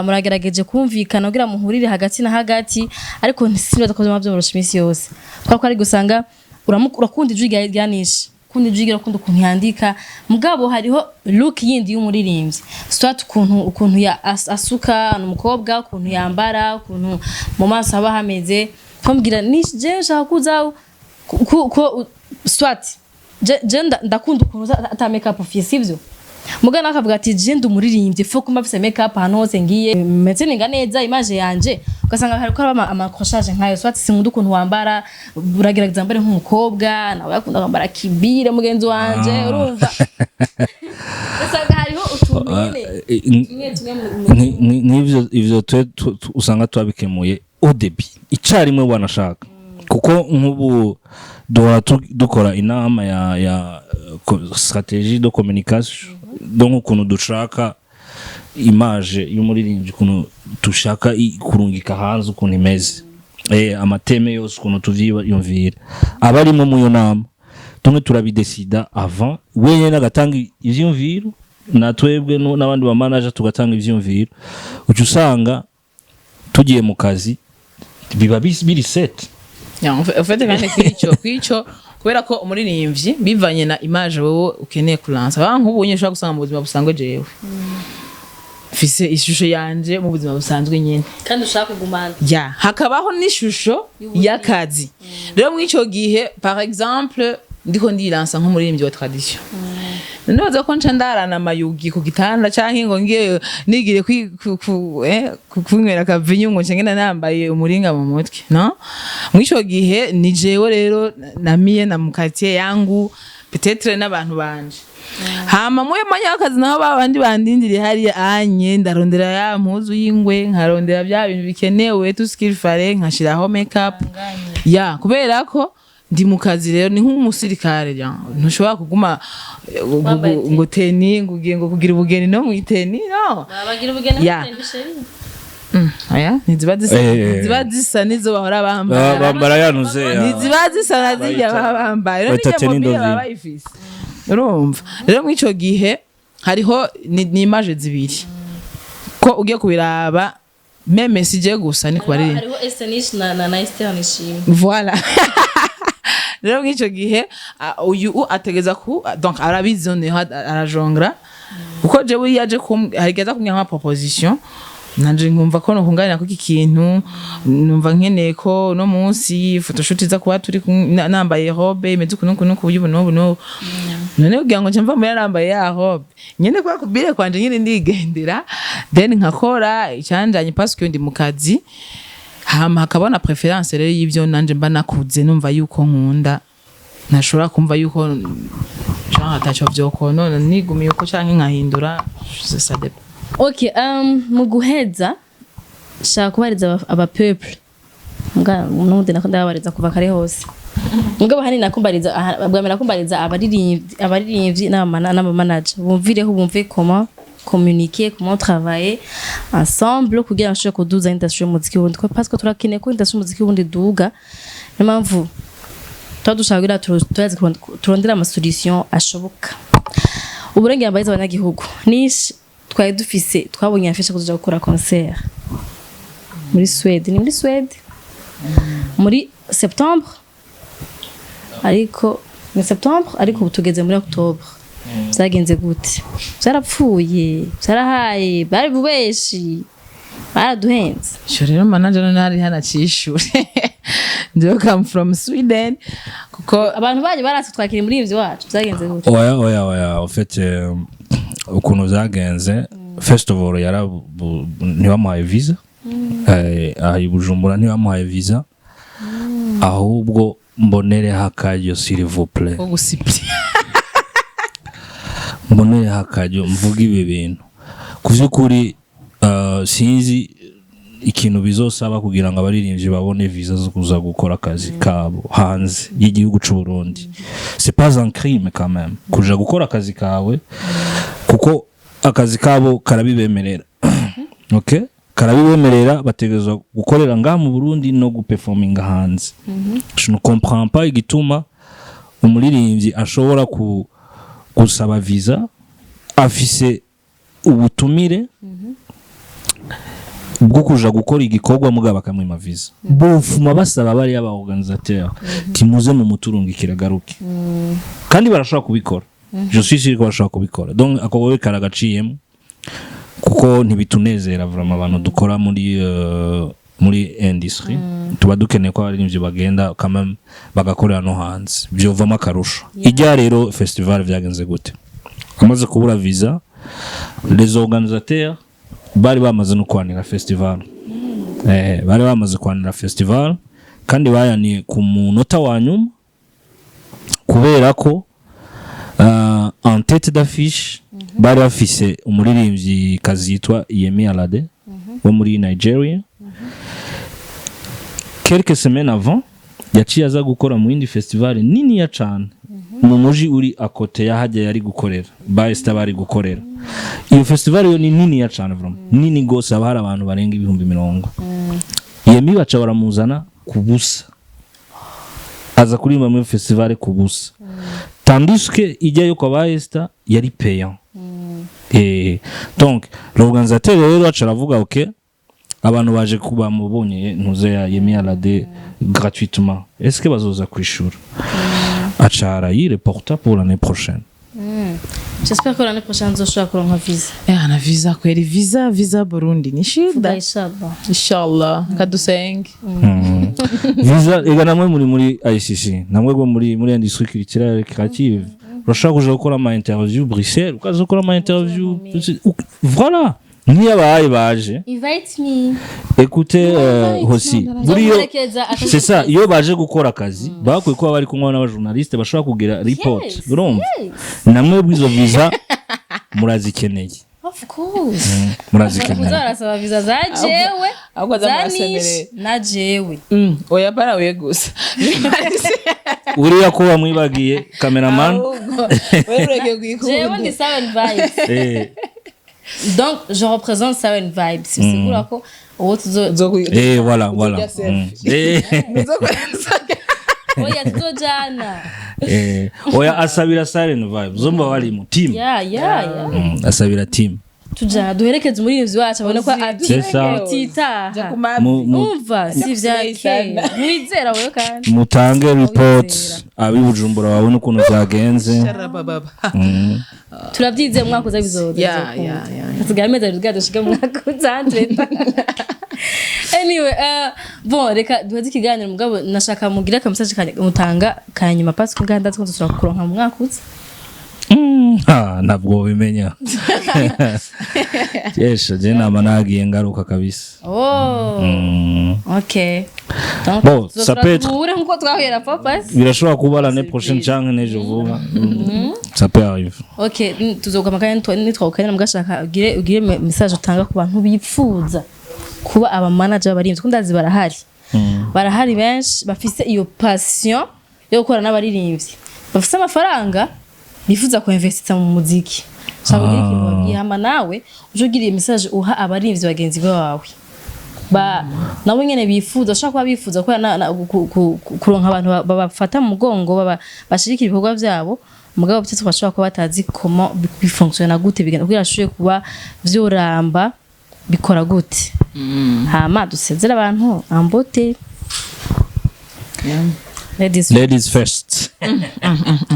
muragerageje kumvikana kugira muhurire hagati na hagati ariko ntisinda dakoze mavyo mu rushimisi yose twako ari gusanga urakunda ijwi rya Nish kundi ijwi urakunda ukuntu yandika mugabo hariho look yindi y'umuririmbyi soit ukuntu ya asuka n'umukobwa ukuntu yambara ukuntu mu maso aba hameze kombwira Nish je nshaka kuza ko soit je ndakunda ukuntu ata make up office sivyo mugana akavuga ati je ndumuririmbye fo kuma bise make up hano hose ngiye meze ninga neza image yanje ugasanga hariko amakoshage nkayo swati sinkunda ukuntu wambara uragerageza mbare nk'umukobwa nawe yakunda kwambara kibire mugenzi wanje urumva usanga hariho utuntu n'ivyo usanga twabikemuye au début icarimwe wanashaka kuko nk'ubu dukora inama ya stratégie de communication donc ukuntu dushaka image y'umuririmbyi ukuntu dushaka kurungika hanze ukuntu imeze amateme yose ukuntu tuvyiyumvira abarimo mu yo nama tumwe turabidesida avant wenyene agatanga ivyumviro na twebwe n'abandi ba manager tugatanga ivyumviro ucu usanga tugiye mu kazi biba biri set ufite kandi kwico kubera ko umuririmbyi bivanye na image wowe ukeneye kulansa nk'ubunye ushaka gusanga mu buzima busanzwe jewe fise ishusho yanje mu buzima busanzwe nyene kandi ushaka kugumana hakabaho n'ishusho y'akazi rero mu ico gihe par exemple ndiko ndilansa nk'umuririmbyi wa tradition noneho ko nca ndarana amayugi ku gitanda canke ngo ngiye nigire kwinywera akavinyu ngo ngenda nambaye umuringa mu mutwe no mu ico gihe ni jewe rero namiye na mukatiye yangu peut-être n'abantu banje hama mwe manyakazi naho babandi bandindiriye hari anye ndarondera ya mpuzu y'ingwe nkarondera bya bintu bikenewe tout ce qu'il fallait nkashiraho make up kubera ko ndi mu kazi rero ni nk'umusirikare ntushobora kuguma ngo teni ngugiye ngo kugira ubugeni no mu iteni no bagira ubugeni niziba zisa nizo bahora bambara yanuze niziba zisa nazijya bambaye rero niyo mobile baba bayifise urumva rero mu ico gihe hariho ni image zibiri ko ugiye kubiraba meme sije gusa ni kubariri hariho Esther Nish na Esther Nish voilà rero nk'icyo gihe uyu ategeza ku donc arabizi noneho arajongra kuko jewe yaje harigeza kumwe nka proposition nanje nkumva ko nokunganira kuki kintu numva nkeneye ko no munsi photoshoot iza kuba turi nambaye robe imeze ukuntu kuburyo no none ugira ngo mva muri nambaye ya robe nyene kwa kubire kwanje nyine ndigendera then nkakora icyanjanye parce que ndi mu kazi hama hakabona preference rero y'ivyo nanje mba nakuze numva yuko nkunda nashobora kumva yuko cyangwa atacho vyoko none nigumiye uko canke nkahindura ça dépend. Okay, mu guheza shaka kubariza aba peuple nundi nakundabariza kuva kare hose mugabo hani nakumbariza bwamera kumbariza abaririmbyi n'ama manager bumvireho bumve comment communiquer, comment travailler ensemble kugira ngo kuduza industry y'umuziki wundi parce que turakeneye ko industry y'umuziki wundi duga impamvu twadushaka turondera ama solution ashoboka uburengera mbayiza abanyagihugu Nish twari dufise twabonye afisha kuja gukora concert muri Sweden ni muri Sweden muri septembre ariko ni septembre ariko tugeze muri octobre zagenze gute zarapfuye zarahaye bari bubeshi baraduhenze rero manager nari hana cishure ndio come from Sweden kuko abantu baje baratse twakiri muri ivyo wacu zagenze gute oya ufite ukuntu zagenze first of all ntibamuhaye visa ayi Bujumbura ntibamuhaye visa ahubwo mbonere hakayo s'il vous plaît mbonere hakayo mvuga ibi bintu kuvyukuri sinzi ikintu bizosaba kugira ngo abaririmbyi babone visa zo kuza gukora akazi kabo hanze y'igihugu cy'u Burundi. C'est pas un crime quand même kuja gukora akazi kawe kuko akazi kabo karabibemerera. Okay, karabibemerera bategezwa gukorera ngaha mu Burundi no guperforminga hanze. Je ne comprends pas igituma umuririmbyi ashobora gusaba visa afise ubutumire bwo kuja gukora igikorwa mugaba bakamwima visa. Bufuma basaba bari aba organisateur timuze mu muturungikira garuke. Kandi barashobora kubikora. Je suis sûr ko barashobora kubikora. Donc akogowe karagaciyemo kuko ntibitunezera vraiment abantu dukora muri industry. Tuba dukeneye ko abaririmbyi bagenda quand même bagakorera no hanze. Byovamo akarusho. Ijya rero festival vyagenze gute? Amaze kubura visa, les organisateurs bari bamaze no kwanira festival. Bari bamaze kwanira festival kandi bayaniye ku munota wa nyuma kubera ko en tête d'affiche bari bafise umuririmbyi kazitwa Yemi Alade wo muri Nigeria. Quelques semaines avant yaciye aza gukora mu yindi festival nini ya cyane mu muji uri akote ya hajya yari gukorera ba Esther bari gukorera. Iyo festival yo ni nini ya cyane vraiment nini gose abahari abantu barenga 100,000. Yemi baca baramuzana kubusa aza kurimba mu festival kubusa. Tandis que ijya yo kwa ba Esther yari payant. Donc l'organisateur rero aca aravuga OK abantu baje kuba mubonye ntuze ya Yemi Alade gratuitement. Est-ce que bazoza kwishura? Achara yi reporta pour l'année prochaine. J'espère que l'année prochaine zoshobora kuronka visa. Na visa kweli visa Burundi ni shida. Inshallah kadusenge. Visa ega namwe muri ICC namwe go muri industrie culturelle créative. Urashaka kuja gukora ama interview Bruxelles ukazokora ama interview voilà. Ni abaye baje. Invite me. Écoutez aussi. C'est ça, iyo baje gukora akazi bakwe ko bari kumwe n'abajournaliste bashaka kugira report. Urumva? Namwe bwizo visa murazikeneye. Of course. Murazikeneye. Uzarasaba visa za jewe. Ahubwo zamasemerere. Na jewe. Oya bara we gusa. Uriya ko bamwibagiye cameraman. Wewe ureke kwikunda. Jewe ndi 7 vibes. Donc je représente ça une vibe. C'est sûr ko voilà. Oya tujana. Oya asabira silent vibe. Zomba wali mu team. Yeah. Asabira team. Tujana duherekeze umuririmbyi wacu abone ko atita. Umva si vyake. Mwizera wewe kandi. Mutange report abi Bujumbura babone ukuntu zagenze. Turavyize umwaka uza bizoza. Yeah. Tugameza rugado umwaka uzandre. Anyway, bon reka duhaze ikiganiro mugabo nashaka mugira ka message mutanga kanyuma parce que nganda twose turakuronka mu mwaka uza. Ntabwo bimenya. Yes, je nama nagiye ngaruka kabisa. OK. Bon, ça peut être nkuko twahera papa. Birashobora kuba l'année prochaine cyangwa nejo vuba. Ça peut arriver. OK, tuzogama kandi nitwakanye mugashaka ugire message utanga ku bantu bipfuza kuba aba manager baririmvye kundazi barahari. Barahari benshi bafise iyo passion yo gukora n'abaririmbyi. Bafise amafaranga bifuza ko investita mu muziki. Shaka kugira ikintu babwihama nawe ujugiriye message uha abaririmbyi bagenzi bawe. Nabo nyene bifuza shaka kuba bifuza ko kuronka abantu babafata mu mugongo bashirikira ibikorwa byabo mugabo bitse twashobora kuba batazi comment bifonctiona gute bigenda kugira ashobore kuba vyoramba bikora gute. Hama dusezera abantu ambote. Ladies first.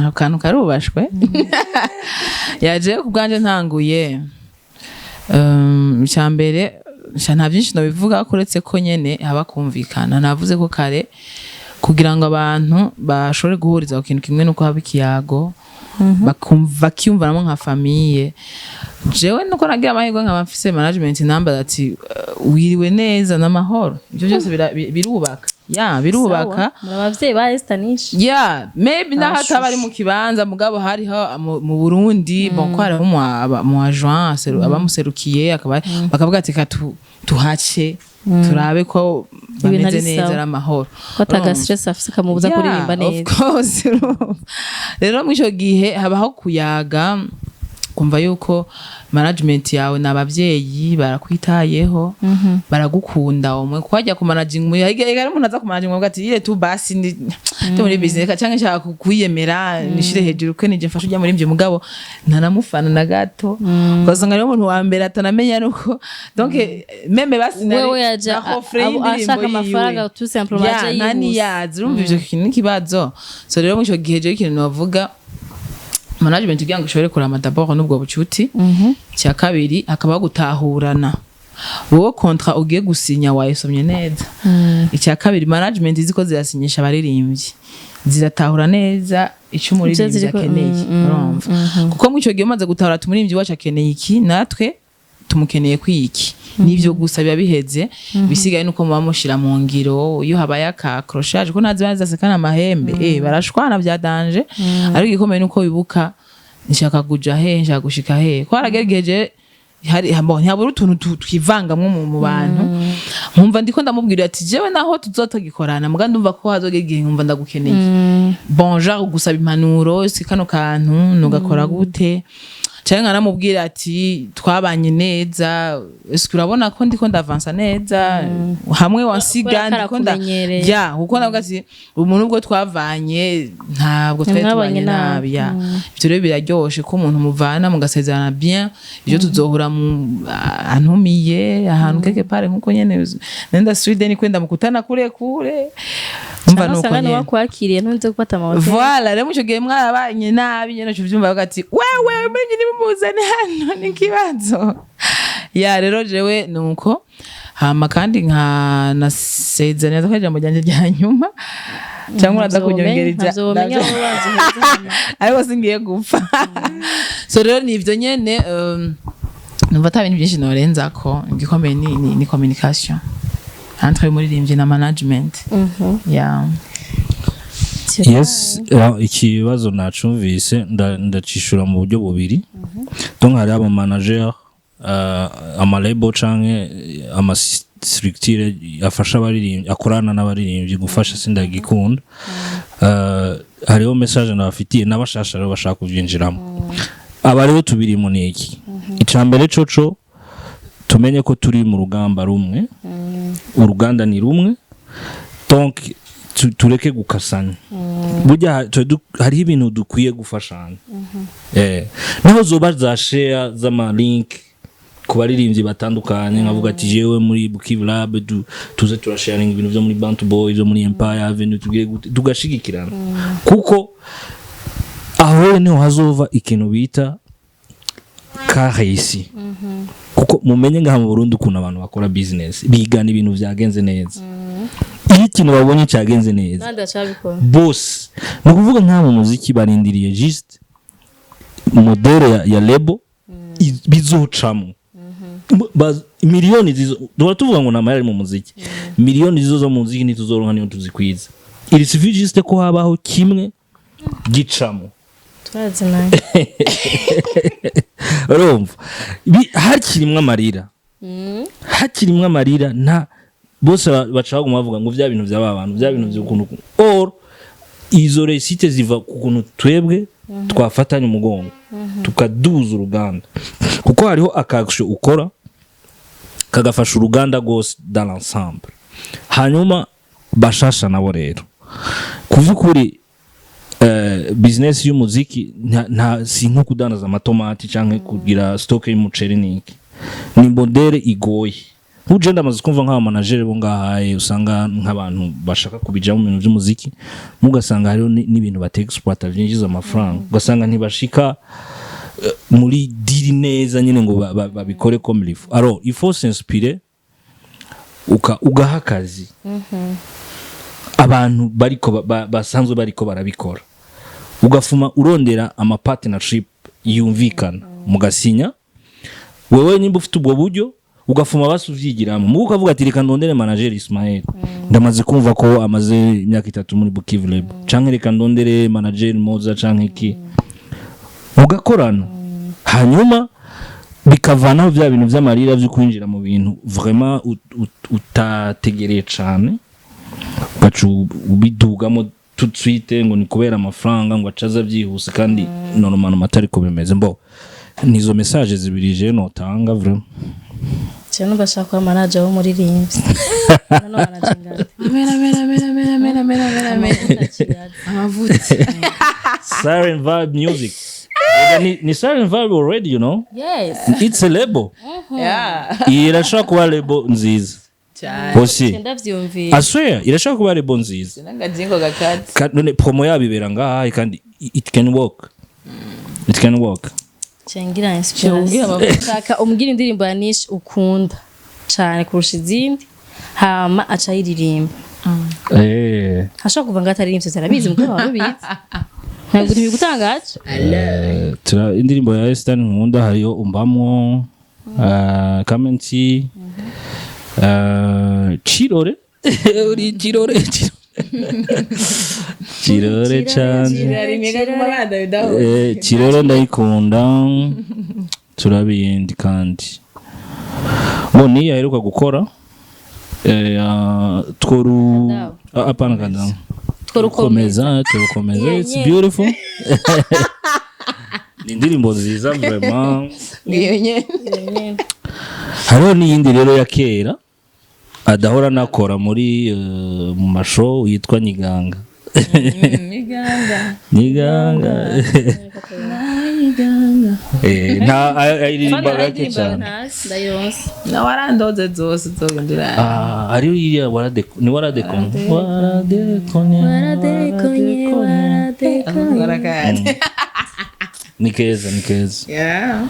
Akantu karubashwe. Yaje kubwanje ntanguye. Cyambere nta byinshi no bivuga kuretse ko nyene haba kumvikana. Navuze ko kare kugira ngo abantu bashobore guhuriza ku kintu kimwe nuko haba ikiyago bakumva kiyumvanamo nka famille. Jewe nuko nagira amahirwe nka bafise management number ati wiriwe neza n'amahoro. Ibyo byose birubaka. ya birubaka abavyeyi ba Esther Nish maybe naho atabari mu kibanza mugabo hariho mu Burundi bon ko hariho mu agence abamuserukiye bakavuga ati tuhace turabe ko bameze neza n'amahoro ko stress afise kamubuza kuririmba neza of course rero mu cyo gihe habaho kuyaga kumva yuko management yawe n'abavyeyi barakwitayeho baragukunda umwe kwajya ku managing mu yari umuntu aza ku managing ati ile tu basi ndi muri business cyangwa nshaka kuyemera nishire hejuru ko nije mfasha ujya muri mbye mugabo ntanamufana na gato ukazanga rero umuntu wa mbere atanamenya nuko donc meme basi wewe yaje ashaka amafaranga tout simplement aje nani yazi urumva ivyo kintu kibazo so rero mu cyo gihe je ikintu navuga management kugira ngo ushobore kurama d'abord n'ubwo bucuti cya kabiri akaba gutahurana wowe kontra ugiye gusinya wayisomye neza icya kabiri management iziko zirasinyisha abaririmbyi ziratahura neza icyo umuririmbyi akeneye urumva kuko mu cyo gihe umaze gutahura tumuririmbyi wacu akeneye iki natwe tumukeneye kwiki nivyo gusa biba biheze bisigaye nuko muba mushira mu ngiro iyo habaye akakrocage ko nazi bazasekana amahembe barashwana bya danger ariko igikomeye nuko bibuka nshaka kuja he nshaka gushika he ko harageregeje hari ntabwo utuntu twivangamwe mu bantu nkumva ndiko ndamubwira ati jewe naho tuzotagikorana muga ndumva ko hazogegeye nkumva ndagukeneye bon genre gusaba impanuro sikano kantu nugakora gute cyane nkaramubwira ati twabanye neza eske urabona ko ndiko ndavansa neza hamwe wansiga ndiko ya kuko navuga ati umuntu ubwo twavanye ntabwo twabanye nabi ya ibyo rero biraryoshe ko umuntu muvana mugasezerana bien ibyo tuzohura mu antumiye ahantu quelque part nkuko nyene nenda Sweden kwenda mukutana kure umva nuko nyene wakwakiriye ntunze gufata amahotel voilà rero mucyo gihe mwarabanye nabi nyene cyo byumva bagati wewe menye muzane hano nikibazo ya rero jewe nuko hama kandi nka nasezeranya ko ijambo ryanje rya nyuma cyangwa uraza kunyongereza ariko singiye gupfa so rero nivyo nyene numva atabintu byinshi norenza ko igikomeye ni communication entre umuririmbyi na management ya yes ikibazo nacumvise ndacishura mu buryo bubiri donc hari aba manager amalebo canke ama structure afasha abaririmbyi akorana n'abaririmbyi gufasha sindagikunda hariho message nabafitiye n'abashashara bashaka kuvyinjiramo aba rero tubirimo niki icambere coco tumenye ko turi mu rugamba rumwe uruganda ni rumwe donc tureke gukasana burya hari ibintu dukwiye gufashana naho zoba za share z'ama link ku baririmbyi batandukanye nkavuga ati jewe muri Bukivu Lab tuze turasharing ibintu byo muri Bantu Boys zo muri Empire Avenue tugashigikirana kuko aho niho hazova ikintu bita kahisi kuko mumenye ngaha mu Burundi ukuntu abantu bakora business bigana ibintu byagenze neza iyo ikintu babonye cyagenze neza boss no kuvuga nka mu muziki barindiriye just modere ya label bizocamo miliyoni zizo tuvuga ngo namayari mu muziki miliyoni zizo zo mu muziki nituzoronka niyo tuzikwiza iri sufficient ko habaho kimwe gicamo turazina urumva hakirimwe amarira nta bose bacaga bavuga ngo vya bintu by'aba bantu vya bintu by'ukuntu or izo resite ziva kukuntu twebwe twafatanye umugongo tukaduza uruganda kuko hariho akaksho ukora kagafasha uruganda gose dans l'ensemble hanyuma bashasha nabo rero kuvukuri business y'umuziki nta si nko kudandaza amatomati canke kugira stock y'umuceri niki ni modere igoye ugenda amaze kumva nk'aba manager bo ngahaye usanga nk'abantu bashaka kubija mu bintu by'umuziki mugasanga hariho n'ibintu bate exploit byinjiza amafaranga ugasanga ntibashika muri diri neza nyine ngo babikore comme il faut alors il faut s'inspirer ugaha akazi abantu bariko basanzwe bariko barabikora ugafuma urondera ama partnership yumvikana mugasinya wewe nimba ufite ubwo buryo ugafuma basuvyigiramo mugo ukavuga ati reka ndondere manager Ismael ndamaze kumva ko amaze imyaka 3 muri Bukivu Label canke reka ndondere manager Moza canke iki mugakorana hanyuma bikavanaho bya bintu by'amarira byo kwinjira mu bintu vraiment utategereye cyane bacu ubidugamo tout de suite ngo ni kubera amafaranga ngo acaza byihuse kandi normal matari ko bimeze mbo nizo message zibirije notanga vraiment cyane bashaka kwa manager wo muri rimbi nano manager amavuta Siren Vibe Music ni Siren Vibe already, you know? Yes. It's a label. yeah Irashaka kuba label nziza. Osi. Ndavyumvira. I swear, irashaka kuba label nziza. nangajingo gakati None promo yabibera ngaha kandi it can work. It can work. Cengira inspiration. Shaka umbwira indirimbo ya Nish ukunda cyane kurusha izindi hama aca yiririmba. Hashaka kuva ngataririmbye zarabizi mugabo wabizi. Ntabwo ntibigutangaje. Tura indirimbo ya Esther nkunda hariyo umbamo kamenti Chirore uri Chirore Chirore cyane Chirore ndayikunda turabindi kandi Moni yaheruka gukora tworu apana kanda tworukomeza it's beautiful ni indirimbo nziza vraiment ngiye hariho n'iyindi rero ya kera adahora nakora muri mu mashow yitwa Niganga Niganga nta ayiririmba gake cyane na warandoze zose zogendera hariho iriya ni waradekonye ni keza yeah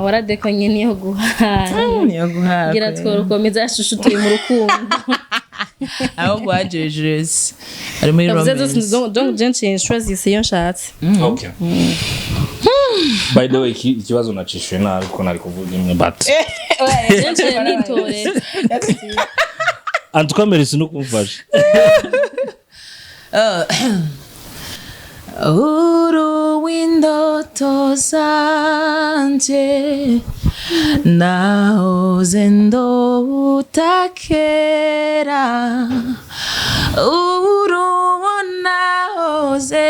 waradekonye niyo guhara gira tworokomeza shushu turi mu rukundo aho gwajejes ari muri romance donc gente choisi c'est nshatse okay by the way ikibazo nacishwe nabi ko nari kuvuga imwe but gente nitore antukamere no kumfasha Uruindoto zanje nahoze ndotakera urubona hoze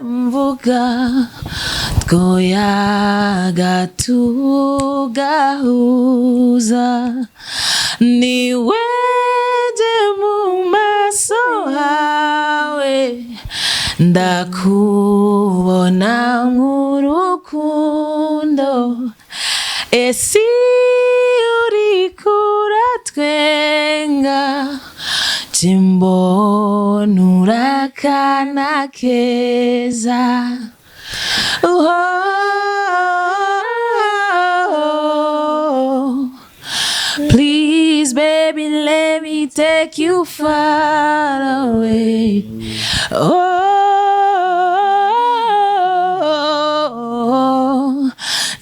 mvuga twoyaga tugahuza niweje mu maso hawe ndakubona nk'urukundo esi urikura twenga jimbonura kana keza please baby let me take you far away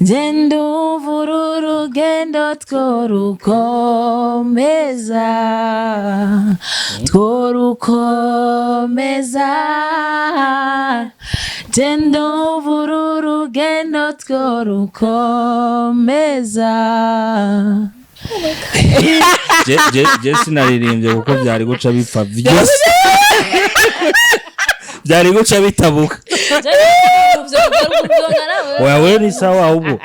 Jendo vururu gendo tworukomeza Jendo vururu gendo tworukomeza je sinaririmbye kuko byari guca bipfa byose byari guca bitabuka wewe ni sawa ahubwo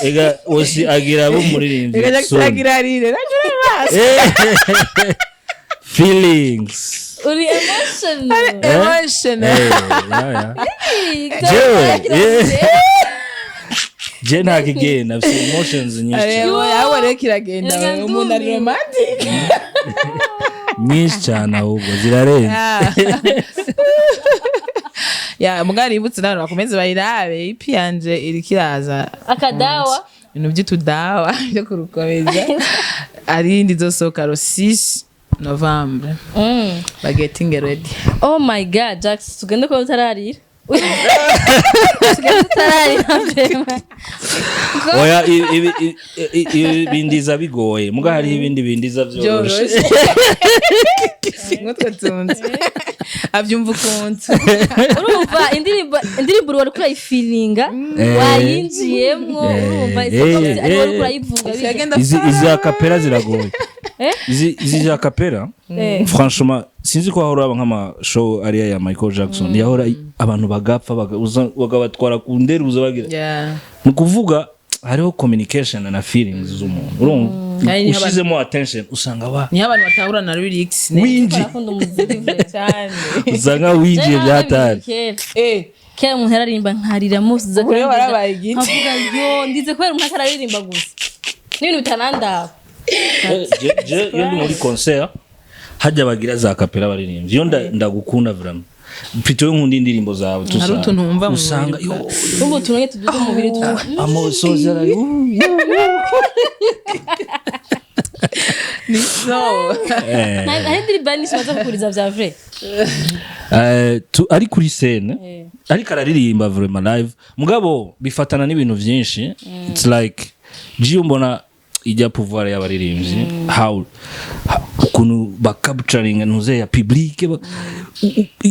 ega osi agira abo muririmbye agira rire feelings uri emotional je ntakigenda afite emotions nyinshi yawe reka iragenda umuntu ari romantic nyinshi cyane ahubwo zirarenze ya mugari ibutse nawe bakomeze bayirabe ipi yanje iri kiraza akadawa ibintu by'utudawa byo kurukomeza ari ndizosoka ro 6 November getting ready. Oh my god Jax tugende ko utararira oya ibindiza bigoye muga hari ibindi bindiza byoroshe ngotwe tunze avyumva ukuntu urumva indirimbo wari kurayifilinga wayinjiyemwo urumva ari wari kurayivuga izi akapera ziragoye izi akapera franchement sinzi ko ahora nk'ama show ariya ya Michael Jackson yahora abantu bagapfa bagabatwara ku nderi uza bagira mu kuvuga hariho communication na feelings z'umuntu urumva ushizemo attention usanga ni abantu batahura na lyrics winji cyane usanga winji byatari kera umuntu ararimba nkarira musuza kandi warabaye igiti avuga yo ndize kwera umuntu araririmba gusa n'ibintu bitananda yo ndi muri concert hajya bagira za kapera baririmbye yo ndagukunda vraiment mfite nk'undi indirimbo zawe tusa usanga ubu tunenge tuduze umubiri amosoza ni so ari diribani shimaze kukuriza vya vrai ari kuri scene ariko araririmba vraiment live mugabo bifatana n'ibintu byinshi it's like jiyo mbona ijya pouvoir y'abaririmbyi how ukuntu bakapturing ntuze ya public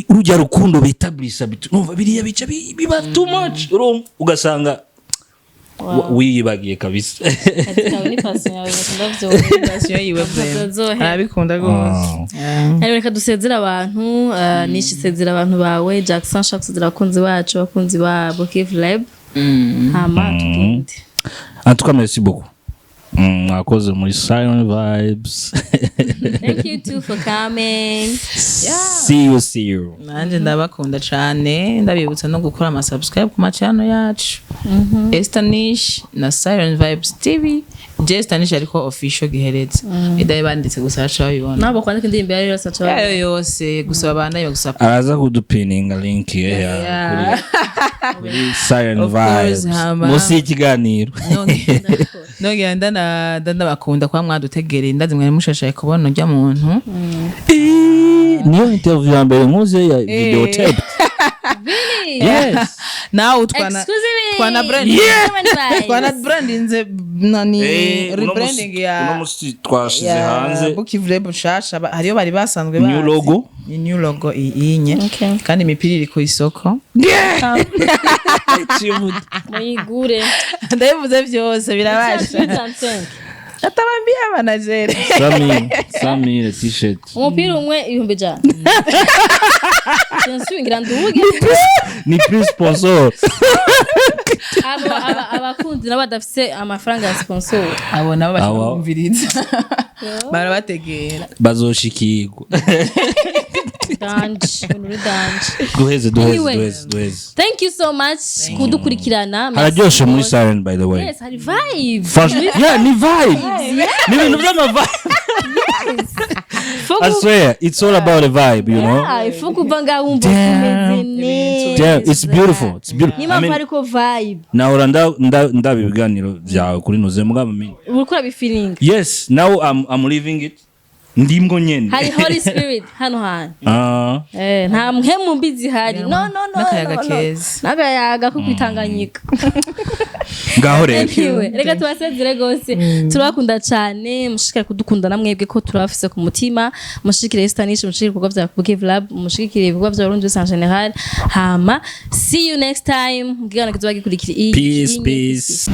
urujya rukundo bitablisa numva biriya bica biba too much ugasanga wiyibagiye kabisa ati ni passion yawe ndavyo passion yiwe arabikunda gose reka dusezera abantu nishisezera abantu bawe Jackson shaka kuzira abakunzi bacu abakunzi ba Bokif Lab hama tugende en tout cas merci beaucoup mwakoze muri Silent Vibes. Thank you too for coming. See you. Nanje ndabakunda cyane ndabibutsa no gukora ama subscribe ku channel yacu. Esther Nish na Silent Vibes TV. Esther Nish ariko official giheretse. Idaye banditse gusa acha babibona. Nabo kwandika indirimbo yayo yose acha. Yayo yose gusaba abana yo gusaba. Araza kudupininga link ya kuri Silent Vibes. Musi ikiganiro. Nogenda ndabakunda kwa mwadutegereye ndazi mwari mushashaye kubona ujya muntu. Niyo interview ya mbere muze ya video tape. Yes. Now twana brand. Twana brand inze nani rebranding ya. Uno musi twashize hanze. Bukivule bushasha hariyo bari basanzwe bazi. New logo. New logo inye. Kandi imipira iri ku isoko. Muyigure. Ndabivuze byose birabasha. Atabambia manager. Sami t-shirt. Umupira umwe 1000 Nsuingira nduge. Ni plus sponsor. Abakunzi n'abadafise amafaranga ya sponsor. Abo nabo bashobora barabategera. Bazoshikirwa. Dance. Duheze. Thank you so much kudukurikirana. Hararyoshe muri Silent by the way. Yes, hari vibe. Yeah, ni vibe. Ni bintu by'ama vibe. I swear, it's all about a vibe, you know. Yeah, ifuku banga umbo kumeze. Yeah, it's beautiful. It's beautiful. Ni mapari ko vibe. Now ndabiganiro byawe kuri noze mugabo mimi. Urukura bi feeling. Yes, now I'm living it. Ndimgo nyene. Hari Holy Spirit hano hano. Nta mpemu mbizi hari. No. Nakayaga keza. Nakayaga ko kwitanganyika. Ngaho rero. Reka tubasezere gose. Turabakunda cyane, mushikira kudukunda namwebwe ko turafise ku mutima. Mushikire Esther Nish, mushikire kuko bya Bokif Lab, mushikire ibikorwa bya Burundi en general. Hama, see you next time. Ngigana kizobagikurikira. Peace.